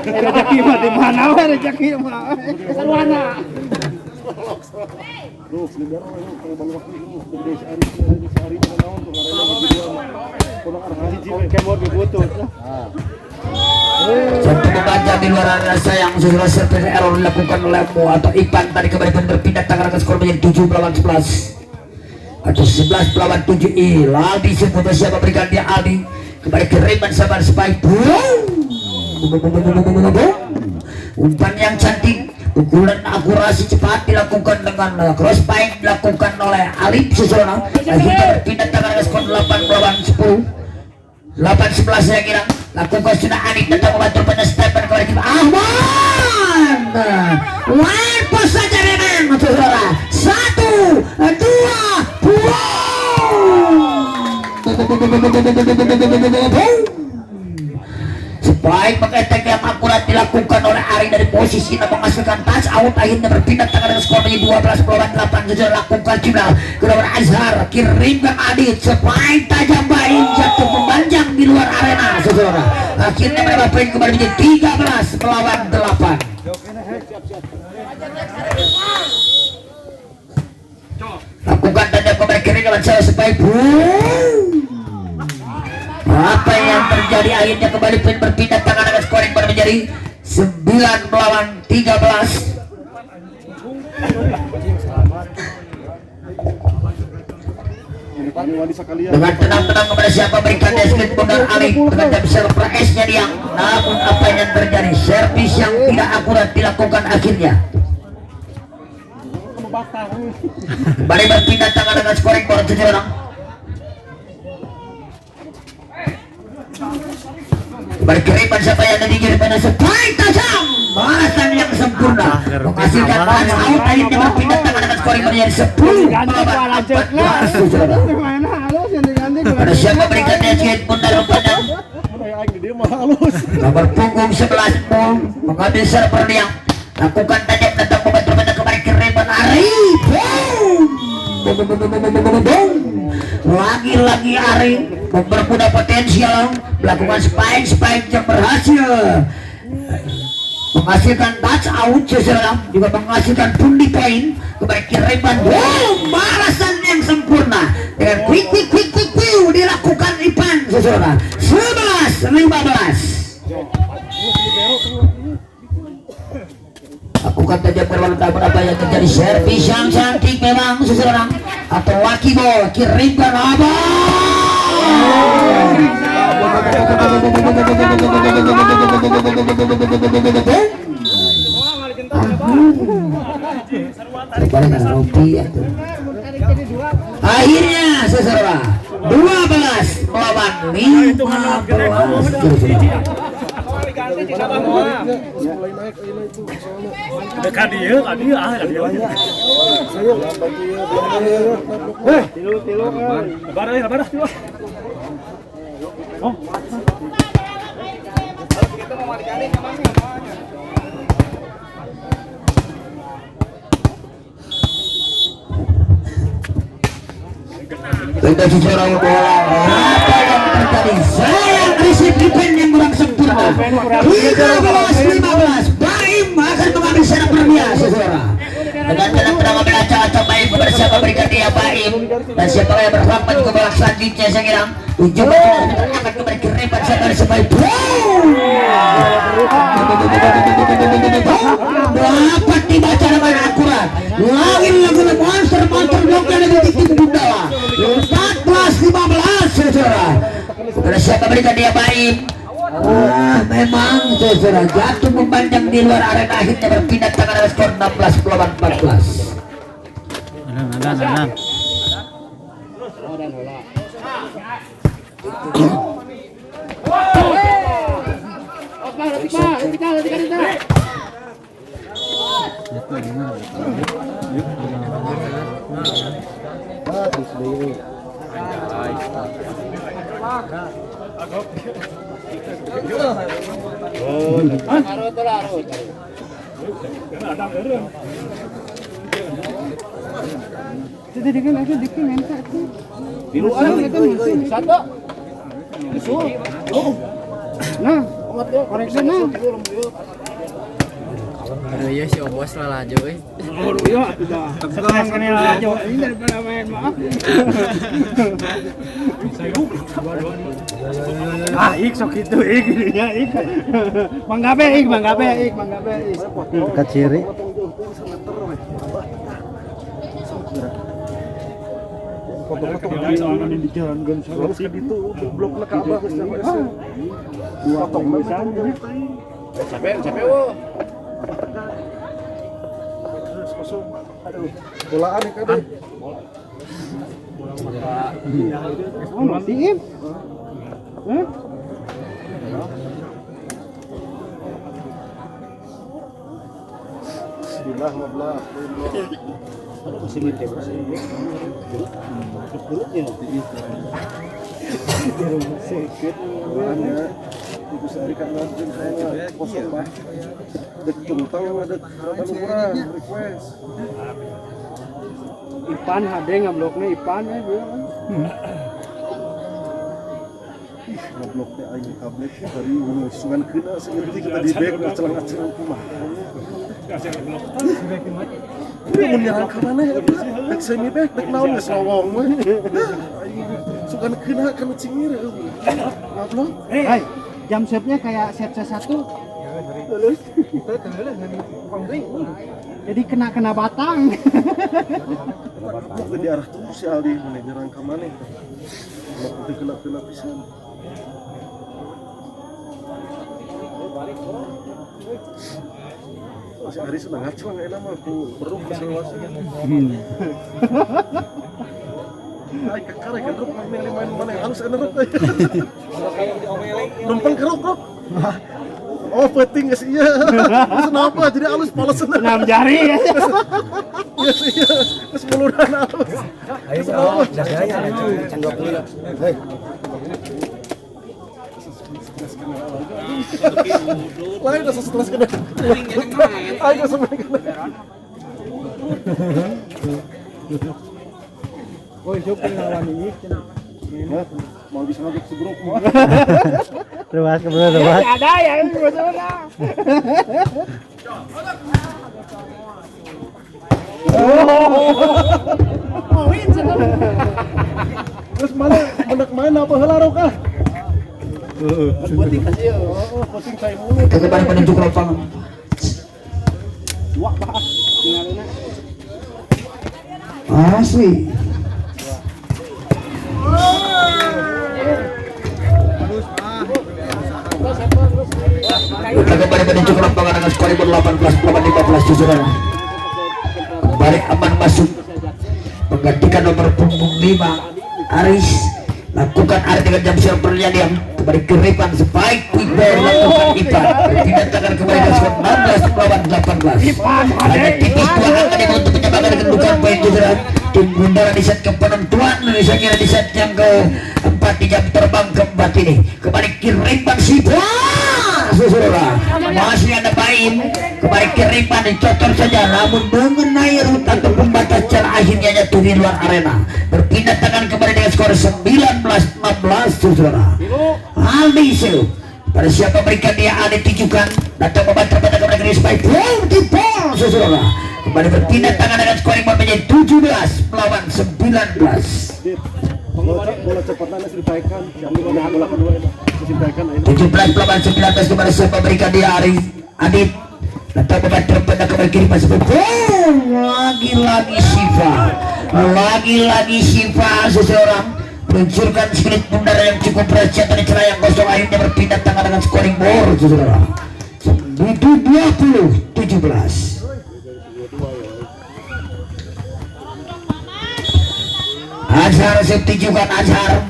S6: Rezeki mah di mana we rezeki mah. Sarwana.
S5: Satu membaca di luar rasa yang sudah seperti error dilakukan oleh Mo atau Ipan tadi kembali berpindah tangan ke skor menjadi 7-11 atau 11-7. Aldi sebut siapa berikan dia Aldi kembali ke Reman sabar sebaik umpan yang cantik pukulan akurasi cepat dilakukan dengan cross pipe dilakukan oleh Alif Susola akhirnya berpindah tangan ke skor 8-10 8-11 saya kira lakukan sudah Anik datang membantu pada Stephen kembali ke Ahmad one post saja memang Susola 1, 2 sebaik mengetek yang akurat dilakukan oleh Ari dari posisi yang menghasilkan touch out akhirnya berpindah tangan dengan skor menjadi 12-8 sudah lakukan jumlah kedua Azhar kirimkan Adit sebaik tajam Baim jatuh memanjang di luar arena saudara akhirnya mereka poin kembali menjadi 13-8 lakukan tajam kembali kirimkan saya sebaik apa yang terjadi akhirnya kembali berpindah tangan dengan skor yang menjadi 9-13 dengan tenang-tenang kepada siapa berikan deskripsi benar Alik dengan surprise nya dia namun apa yang terjadi servis yang tidak akurat dilakukan akhirnya kembali berpindah tangan dengan skor yang baru 7 kembali kiriman siapa yang ada di kiriman sebaik tajam balasan yang menghasilkan touch out tadi dia berpindah tangan dengan skor menjadi 10 melawan 14.
S6: Mana halus yang diganti
S5: Pada siapa berikutnya Cien Pundar Padang nomor punggung 11 Pul mengambil server yang lakukan tajam datang membantu pada kembali ke Reban Ari. Lagi-lagi Ari mempermudah potensial melakukan spike yang berhasil menghasilkan touch out seseorang juga menghasilkan pundi poin kepada Reban. Balasan yang sempurna dengan quick dilakukan Ipan seseorang 11-15. Lakukan tajam berlalu namun apa yang terjadi servis yang cantik memang seseorang atau wakibo Reban akhirnya seseorang 12 melawan 15.
S7: Dekat dia, Barah. Oh.
S5: Kita secara bola apa yang terjadi sayang resip defense yang kurang sempurna 13-15 Baim akan mengambil secara berbiasa seorang dengan tenang mengambil acak-acak Baim bersama berikan dia Baim dan siapa yang berhambat ke bola selanjutnya saya kira ujung akan kembali ke Reban sekali sebaik dapat dibaca dengan akurat lagi monster bloknya lebih tinggi Gundala 14-15 saudara kepada siapa berikan dia Baim. Memang saudara jatuh mempanjang di luar arena akhirnya berpindah tangan dengan skor 16 melawan 14.
S4: Adan.
S3: Ya si Obos lah laju
S6: ini daripada main maaf. Ik sok itu gininya Manggabe ik.
S3: Kaciri
S2: Foto-foto di jalan Gonzales gitu blok ke Abah dua potong capek kosong aduh bolaan nih kade
S6: Diim.
S2: Bismillah mablah masih gitu perutnya sakit bahannya itu sehari kan nanti saya kosong pak dek centang ada kurang request
S6: Ipan HD ngabloknya Ipan ya dia kan.
S2: Ngabloknya aing tablet dari musuhan kena seperti kita di back celang-celang kumaha. Itu menyerang ke mana ya? Dek semi back dek naon geus ngowong mah. Sugan kena kana cingir. Ngablok.
S6: Hai, jam setnya kayak set C1. Terus. Jadi kena batang.
S2: Di arah tuh si Aldi menyerang ke mana? Itu kena pisan. Si Ari senang ngaclang enak mah aku perlu keselawasi. Ay kakak kan ruk main mana halus enak ruk. Numpang keruk. Oh, penting guys, iya. Kenapa? Jadi halus polos senang.
S6: 6 jari ya.
S2: Iya sih, iya. Terus muluran halus. Ayo, Hei. Lain udah stres kena. Ayo sampai kena.
S6: Oh, shopping lawan ini.
S2: Mau bisa ngajak si grup mau.
S3: Terus kebetulan
S6: Ada ya ini masalah.
S2: Terus mana main apa heula kah? Penting kasih. Oh, penting saya mulu.
S5: Kembali menuju ke lapangan.
S6: Wah, bah. Tinggalina.
S5: Asli. Kembali menuju ke lapangan dengan skor 18-15 susulan. Balik aman masuk menggantikan nomor punggung 5 Aris. Lakukan Aris dengan jam siap berlian kembali ke Ripan sebaik quick ball lakukan Ipan tidak tangan kembali ke skor 16-18. Hanya tipis 2 angka ini untuk menyamakan kedudukan poin susulan. Tim Gundala di set ke penentuan Indonesia kira di set yang keempat di jam terbang keempat ini kembali ke Ripan Susulan masih ada Baim kembali ke Ripan dicocor saja namun mengenai rutan atau pembatas jalan akhirnya jatuh di luar arena berpindah tangan kembali dengan skor 19-16 Susulan. Aldi Selup pada siapa berikan dia Aldi tujukan datang membantu pada kembali ke Rispai Pol Susulan kembali berpindah tangan dengan skor menjadi 17 melawan 19.
S2: Bola cepatnya dibaikkan. Jangan bola kedua itu. Dibaikkan ini.
S5: 17 melawan 19 kembali siapa berikan dia Adit. Datang membantu pada kembali kiri pas lagi-lagi Siva seseorang meluncurkan split bundar yang cukup berat dari celah yang kosong akhirnya berpindah tangan dengan scoring board seseorang 20-17. Azhar safety juga Azhar.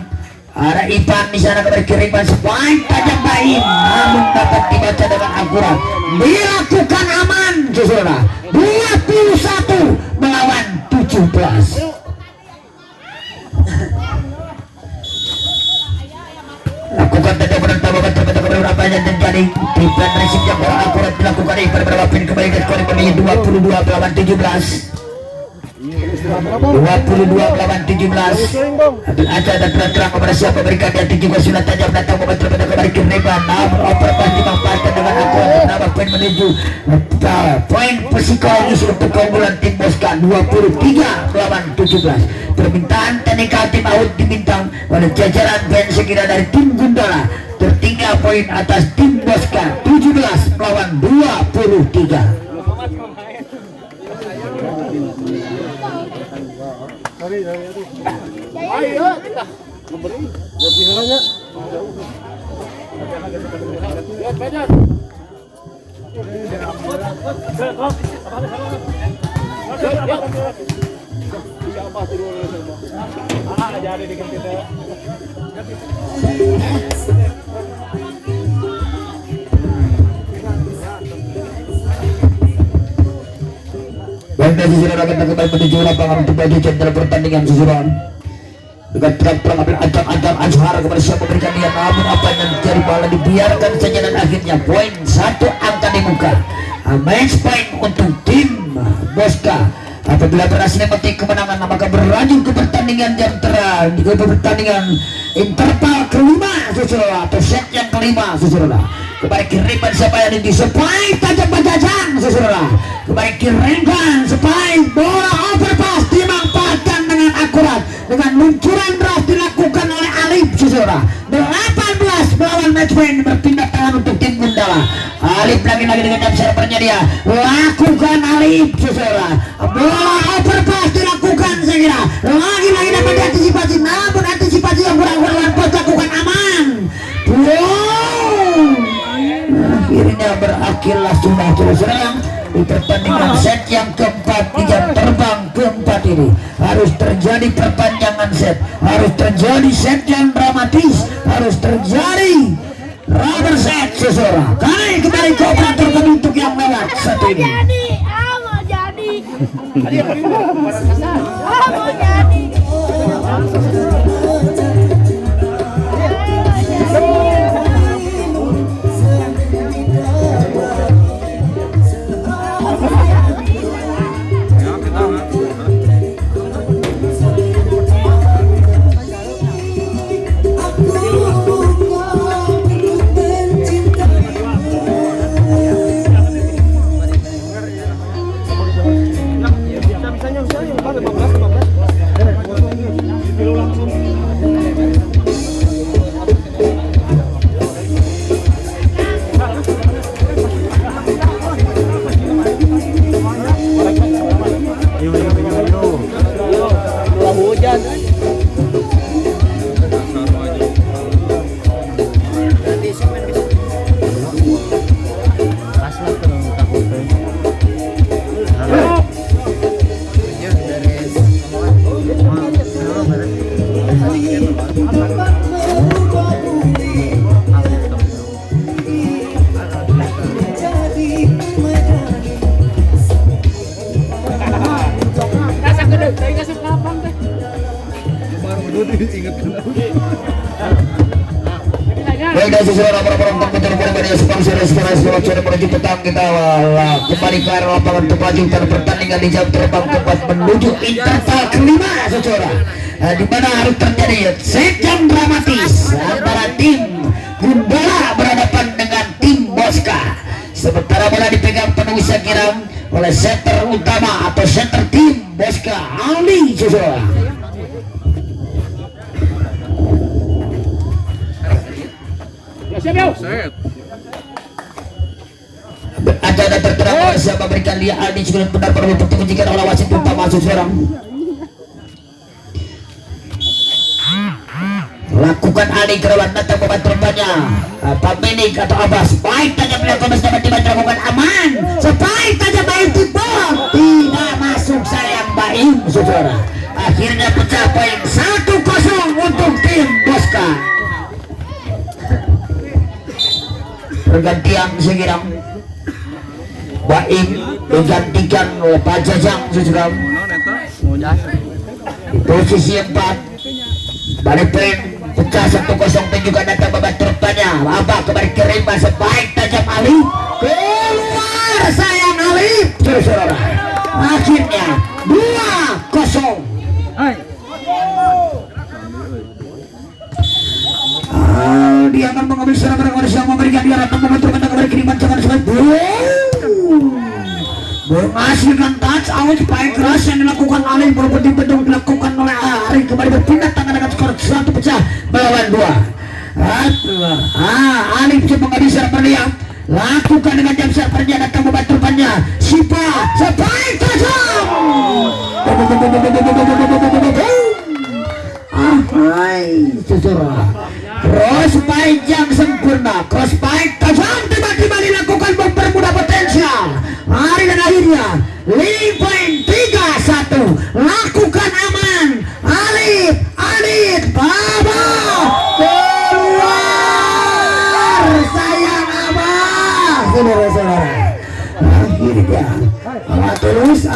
S5: Ada Ipan di sana kembali kiriman sepain tajam Baim namun dapat dibaca dengan akurat. Dilakukan aman Susuna 21 melawan 17. Lakukan tanda penentang beberapa beberapa yang terjadi di plan resip yang bola akurat dilakukan Ipan beberapa pin kembali ke skor menjadi 22 melawan 17. 22 melawan 17. Ambil aja dan terang kepada siapa berikan dia juga sudah tajam datang membantu pada kembali ke Reban namun overpass dimanfaatkan dengan akurat menambah poin menuju poin psikologis untuk keunggulan tim Boska 23 melawan 17. Permintaan teknikal tim out dibintang pada jajaran band sekira dari tim Gundala tertinggal poin atas tim Boska 17 melawan 23.
S2: Ayo kita memberi lebih halanya. Lihat banyak. Jadi dikit kita.
S5: Baik dari sisi rakyat kembali menuju lapangan untuk baju central pertandingan susulan dengan terang ambil ajak Azhar kepada siapa berikan dia namun apa yang terjadi bola dibiarkan saja dan akhirnya poin 1 angka di muka match point untuk tim Boska apabila berhasil memetik kemenangan maka berlanjut ke pertandingan jam terang ke pertandingan interval kelima susulan atau set yang kelima susulan. Kembali kiriman siapa yang di sepai tajam bajajang susulan. Kembali kiriman sepai bola overpass dimanfaatkan dengan akurat dengan luncuran beras dilakukan oleh Alif susulan. 18 melawan match point berpindah tangan untuk tim Gundala. Alif lagi-lagi dengan jam servernya dia lakukan Alif susulan. Bola overpass dilakukan segera lagi-lagi dapat diantisipasi namun antisipasi yang kurang lakukan aman. Akhirnya berakhirlah sudah serang di pertandingan set yang keempat di jam terbang keempat ini. Harus terjadi perpanjangan set, harus terjadi set yang dramatis, harus terjadi Rubber set seseorang. Kali kembali ke operator untuk yang lewat satu ini.
S8: Mau jadi. Mau jadi.
S5: Baik, saudara para komputer berbeda sponsor sekarang sudah menuju petang kita kembali ke arah lapangan kelanjutan pertandingan di jam terbang tepat menuju interval kelima saudara, di mana harus terjadi set yang dramatis antara tim Gundala berhadapan dengan tim Bosca. Sementara bola dipegang penuh Sakiram oleh setter utama atau setter tim Bosca Ali saudara.
S1: Set.
S5: Ada terterang siapa berikan dia Aldi juga benar perlu diperhatikan oleh wasit utama seorang. Lakukan Aldi kerawan datang membantu rupanya Pak Menik atau Abbas. Baik tajam melakukan dapat dilakukan aman. Sebaik tajam baik tipe tidak masuk sayang Baim saudara. Akhirnya pecah poin 1-0 untuk tim Bosca. Pergantian Segirang Baim digantikan oleh Pak Jajang sesudah posisi 4 Baripin pecah 1-0 dan juga datang membantu rupanya Abah kembali kerimba sebaik tajam Ali keluar sayang Ali saudara. Akhirnya 2-0. Dia akan mengambil serangan yang memberikan dia datang membantu kembali kiriman jangan sekali menghasilkan touch awal supaya keras yang dilakukan Ali berbeda bedung dilakukan oleh Ari kembali berpindah tangan dengan skor 1 pecah melawan 2. Ali bisa mengambil server dia lakukan dengan jam servernya datang membantu depannya Sipa sebaik tajam saudara. Cross panjang sempurna, cross pike tajam tiba-tiba dilakukan mempermudah potensial. Hari dan akhirnya 5.31 lakukan aman. Alif Baba keluar sayang Abah saudara-saudara. Akhirnya terus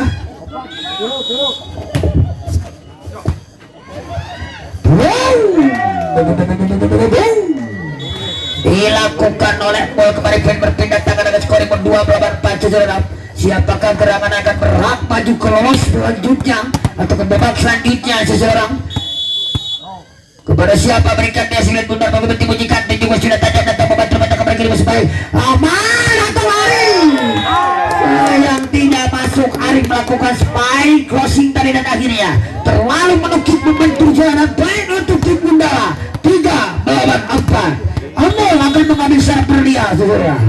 S5: dilakukan oleh Paul kembali berpindah tangan dengan skor 2 melawan 4 saudara. Siapakah gerangan akan berhak maju ke lolos selanjutnya atau ke babak selanjutnya seseorang? Kepada siapa berikan dia silat bundar bagi berarti bunyikan dan juga sudah tajam datang membantu kembali kirim sebaik aman atau lari. Sayang tidak masuk. Arif melakukan spike crossing tadi dan akhirnya terlalu menukik membentur jalan baik untuk tim Gundala 3 melawan 4. Amol akan mengambil server dia saudara.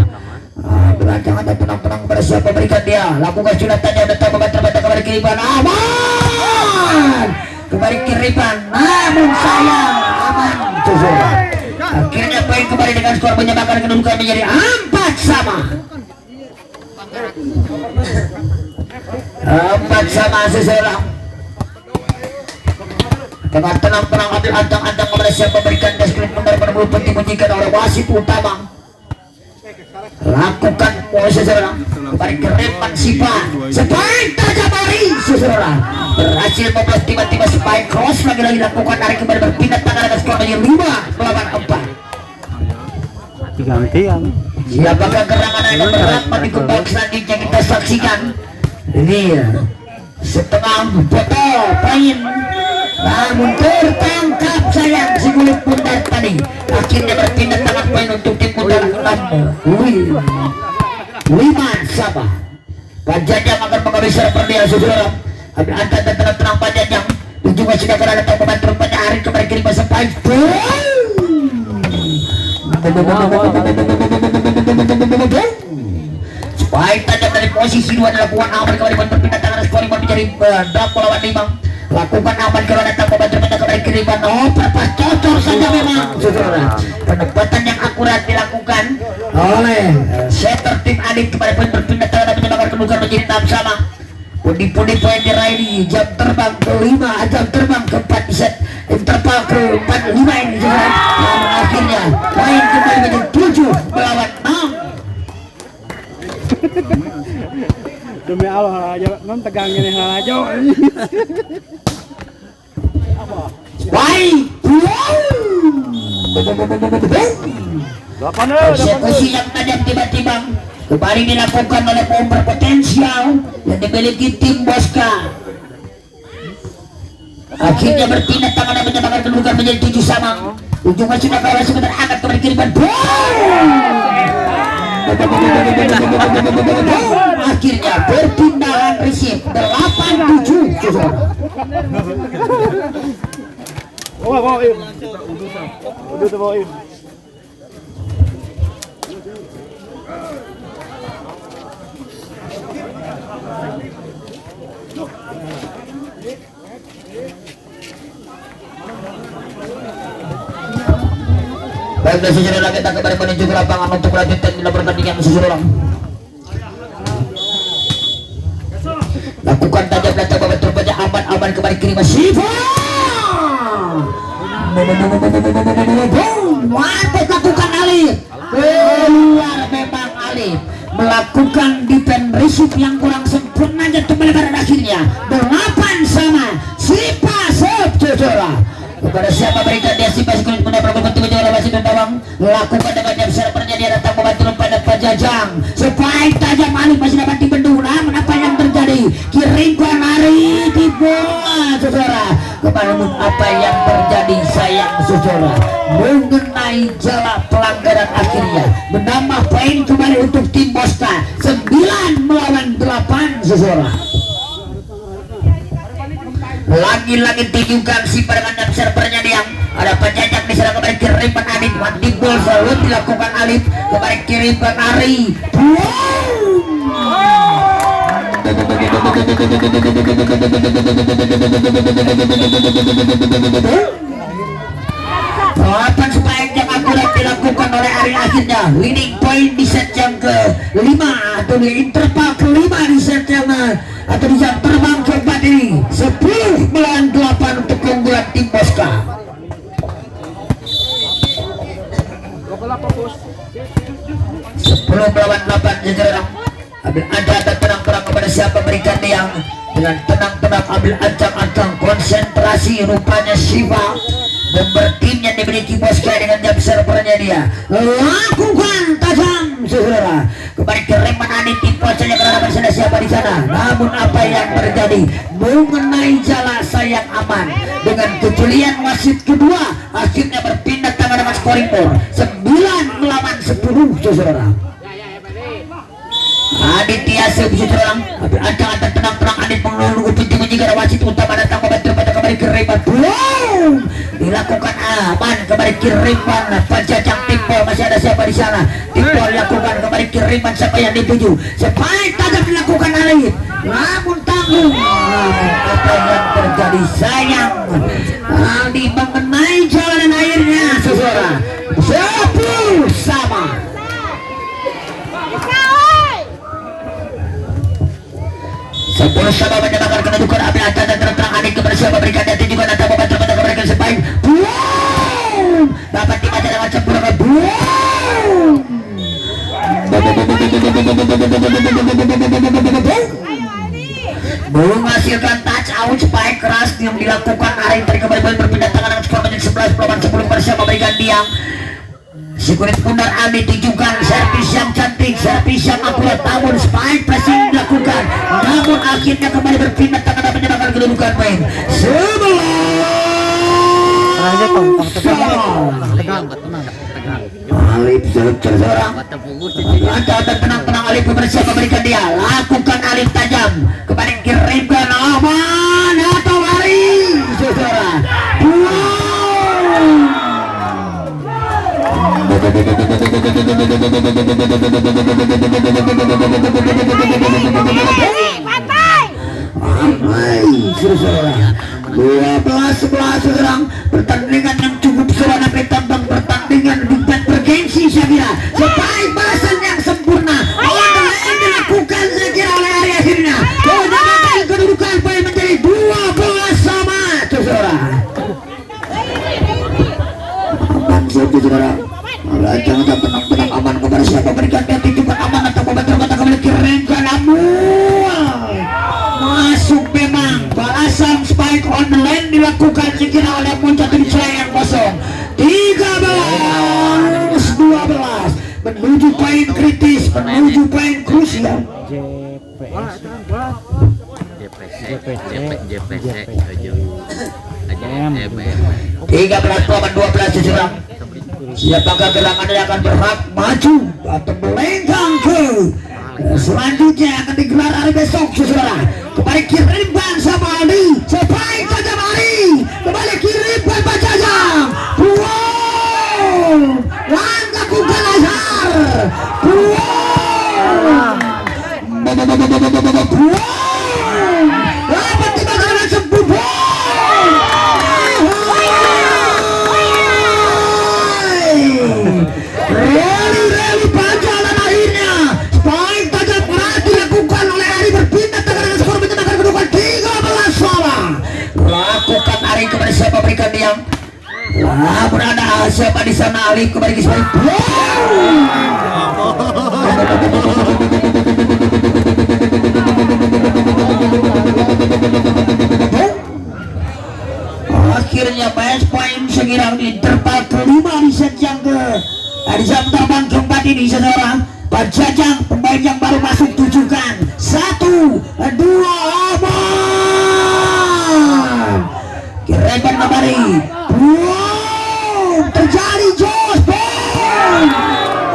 S5: Berancangan dan tenang-tenang pada siapa berikan dia lakukan sudah tajam datang membantu kembali kiriman aman kembali kiriman namun sayang aman saudara. Akhirnya poin kembali dengan skor menyamakan kedudukan menjadi 4-4 seseorang. dengan tenang-tenang ambil antang-antang kepada siapa berikan deskripsi nomor penuh penting menjikan oleh wasit utama. Lakukan saudara kepada kerepan Sipa spike tajam hari saudara berhasil membuat tiba-tiba spike cross lagi-lagi lakukan tarik kembali berpindah tangan atas skor menjadi 5 melawan 4.
S3: Gantian.
S5: Siapakah gerangan yang berat pada babak selanjutnya kita saksikan. Ini setengah botol poin, namun tertangkap sayang si kulit pundar tadi. Akhirnya berpindah tangan poin untuk tim pundar 6 sama. Panjajang akan mengambil serang perdana saudara. Ambil angkat dan tenang Panjajang. Dan juga sudah berada di pemain rupanya Arif kembali kiri masa paling. Spike tajam dari posisi 2 adalah Puan Aman kembali berpindah tangan skor menjadi drop lawan 5. Lakukan aman kalau datang membantu pindah kembali kiri perpas cocok saja memang saudara. Penempatan yang akurat dilakukan oleh setter tim Adit kembali pun berpindah tangan dan menyebabkan kedudukan menjadi 6 sama. Pundi-pundi poin diraih, jam terbang ke-5, jam terbang ke-4 di set interval ke-4, 5 ini saudara. Namun akhirnya poin kembali menjadi 7 melawan 6.
S6: Demi Allah aja non tegang ini aja.
S5: Baik. Eksekusi yang tajam tiba-tiba kembali dilakukan oleh pemain berpotensial yang dimiliki tim Bosca. Akhirnya berpindah tangan dan menyamakan kedudukan menjadi 7 sama. Ujungnya sudah kalah sebentar angkat kembali kiriman. Akhirnya berpindahan receive 8-7 saudara.
S6: Bawain. Udah bawain.
S5: Baiklah saudara, kita kembali menuju ke lapangan untuk melanjutkan dalam pertandingan saudara. Lakukan tajam datang babak terbanyak aman kembali kiri Siva. Mantap lakukan Alif. Keluar memang Alif melakukan defense receive yang kurang sempurna jatuh melebar akhirnya 8 sama. Siva saudara. Kepada siapa berikan dia si pasti kulit muda berapa bentuk menjual wasit tawang lakukan dengan jam servernya dia datang membantu pada Panjajang spike tajam Alif masih dapat dibendung. Namun apa yang terjadi kirimkan hari di bola saudara. Namun apa yang terjadi sayang saudara mengenai jala pelanggaran akhirnya menambah poin kembali untuk tim Bosca 9 melawan 8 saudara. Lagi-lagi tunjukkan si pada jam servernya dia ada Panjajang diserang kembali kirimkan Adit mati bol selalu dilakukan Alif kembali kirimkan Ari. Perawatan spike yang akurat dilakukan oleh Ari akhirnya winning point di set yang ke-5 atau di interval ke-5 di set yang atau di jam terbang ke-4 ini 10 melawan 8 untuk keunggulan tim Bosca. 10 melawan 8 jajaran. Ambil ada tenang-tenang kepada siapa berikan yang dengan tenang-tenang ambil ancang-ancang konsentrasi rupanya Siva member tim yang dimiliki Bosca dengan jam servernya dia lakukan tajam saudara kembali ke reman Adit tim Bosca yang berada bersama siapa di sana. Namun apa yang terjadi mengenai jala sayang aman dengan kejelian wasit kedua akhirnya berpindah tangan dengan scoring board 9 melawan 10 saudara. Aditya seorang ancang-ancang tenang-tenang Adit menunggu pintu menjaga wasit utama datang membantu pada kembali ke reman dilakukan aman kembali kiriman Panjajang Timpol masih ada siapa di sana. Timpol lakukan kembali kiriman siapa yang dituju spike tajam dilakukan Alif namun tanggung. Namun apa yang terjadi sayang Aldi mengenai jalan airnya saudara 10 sama. Sepuluh sama menyebabkan kedudukan ambil angkat dan terang Adit kepada siapa berikan dan juga datang membantu pada menghasilkan touch out spike keras yang dilakukan hari tadi kembali berpindah tangan dengan skor menjadi 11 melawan 10 bersama memberikan Diang. Sekurit pundar Ami ditujukan servis yang cantik, servis yang akurat, namun spike pressing dilakukan, namun akhirnya kembali berpindah tangan dan menyerahkan kedudukan main 11. Alif seorang ada tenang-tenang Alif bersiap memberikan dia, lakukan Alif tajam kembali kirimkan aman atau lari saudara. Ramai 12-11 sekarang pertandingan yang cukup seru dan tentang pertandingan bergengsi saya kira sebaik balasan yang sempurna yang dilakukan saya kira oleh hari akhirnya kemudian kedudukan poin menjadi 12 sama saudara. Satu saudara jangan tenang aman kepada siapa berikan dia tunjukkan aman atau membantu kembali kirimkan namun masuk memang balasan spike on the line dilakukan sekira oleh Muncul di yang kosong 13-12 menuju poin kritis, menuju poin krusial. Tiga belas lawan 12 seserang. Siapakah gerangan yang akan berhak maju atau melenggang ke selanjutnya akan digelar hari besok saudara. Kembali kirimkan sama Ali, sebaik tajam Ali, kembali kirimkan Pak Jajang. Wow, lakukan Azhar. Wow, dapat dibakar dengan sempurna. Rally panjang akhirnya spike tajam keras dilakukan oleh Ari berpindah tangan dengan skor menyenangkan kedudukan 13 sama. Lakukan Ari kepada siapa berikan Diang. Berada siapa di sana Ali kembali ke spike. Akhirnya match point sekiranya di interval kelima di set yang ke di jam terbang keempat ini saudara. Pak Jajang pemain yang baru masuk tujukan 1, 2 aman kirimkan kembali. Wow, terjadi jos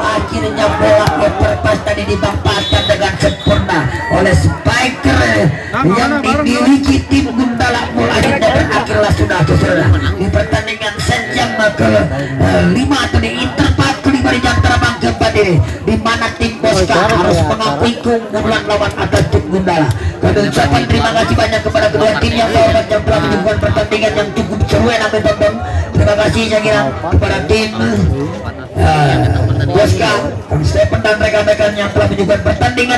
S5: akhirnya bola overpass tadi ditempatkan dengan sempurna oleh spiker yang dimiliki tim Gundala. Mulai berakhirlah sudah saudara di pertandingan set yang ke-5 atau di interval kelima di jam terbang keempat ini, di mana tim Boska harus mengakui keunggulan lawan atas tim Gundala. Kami ucapkan terima kasih banyak kepada kedua tim yang telah menyuguhkan pertandingan yang cukup seru yang kami tonton. Terima kasih saya kira kepada tim Boska, Kang Stephen dan rekan-rekan yang telah menyuguhkan pertandingan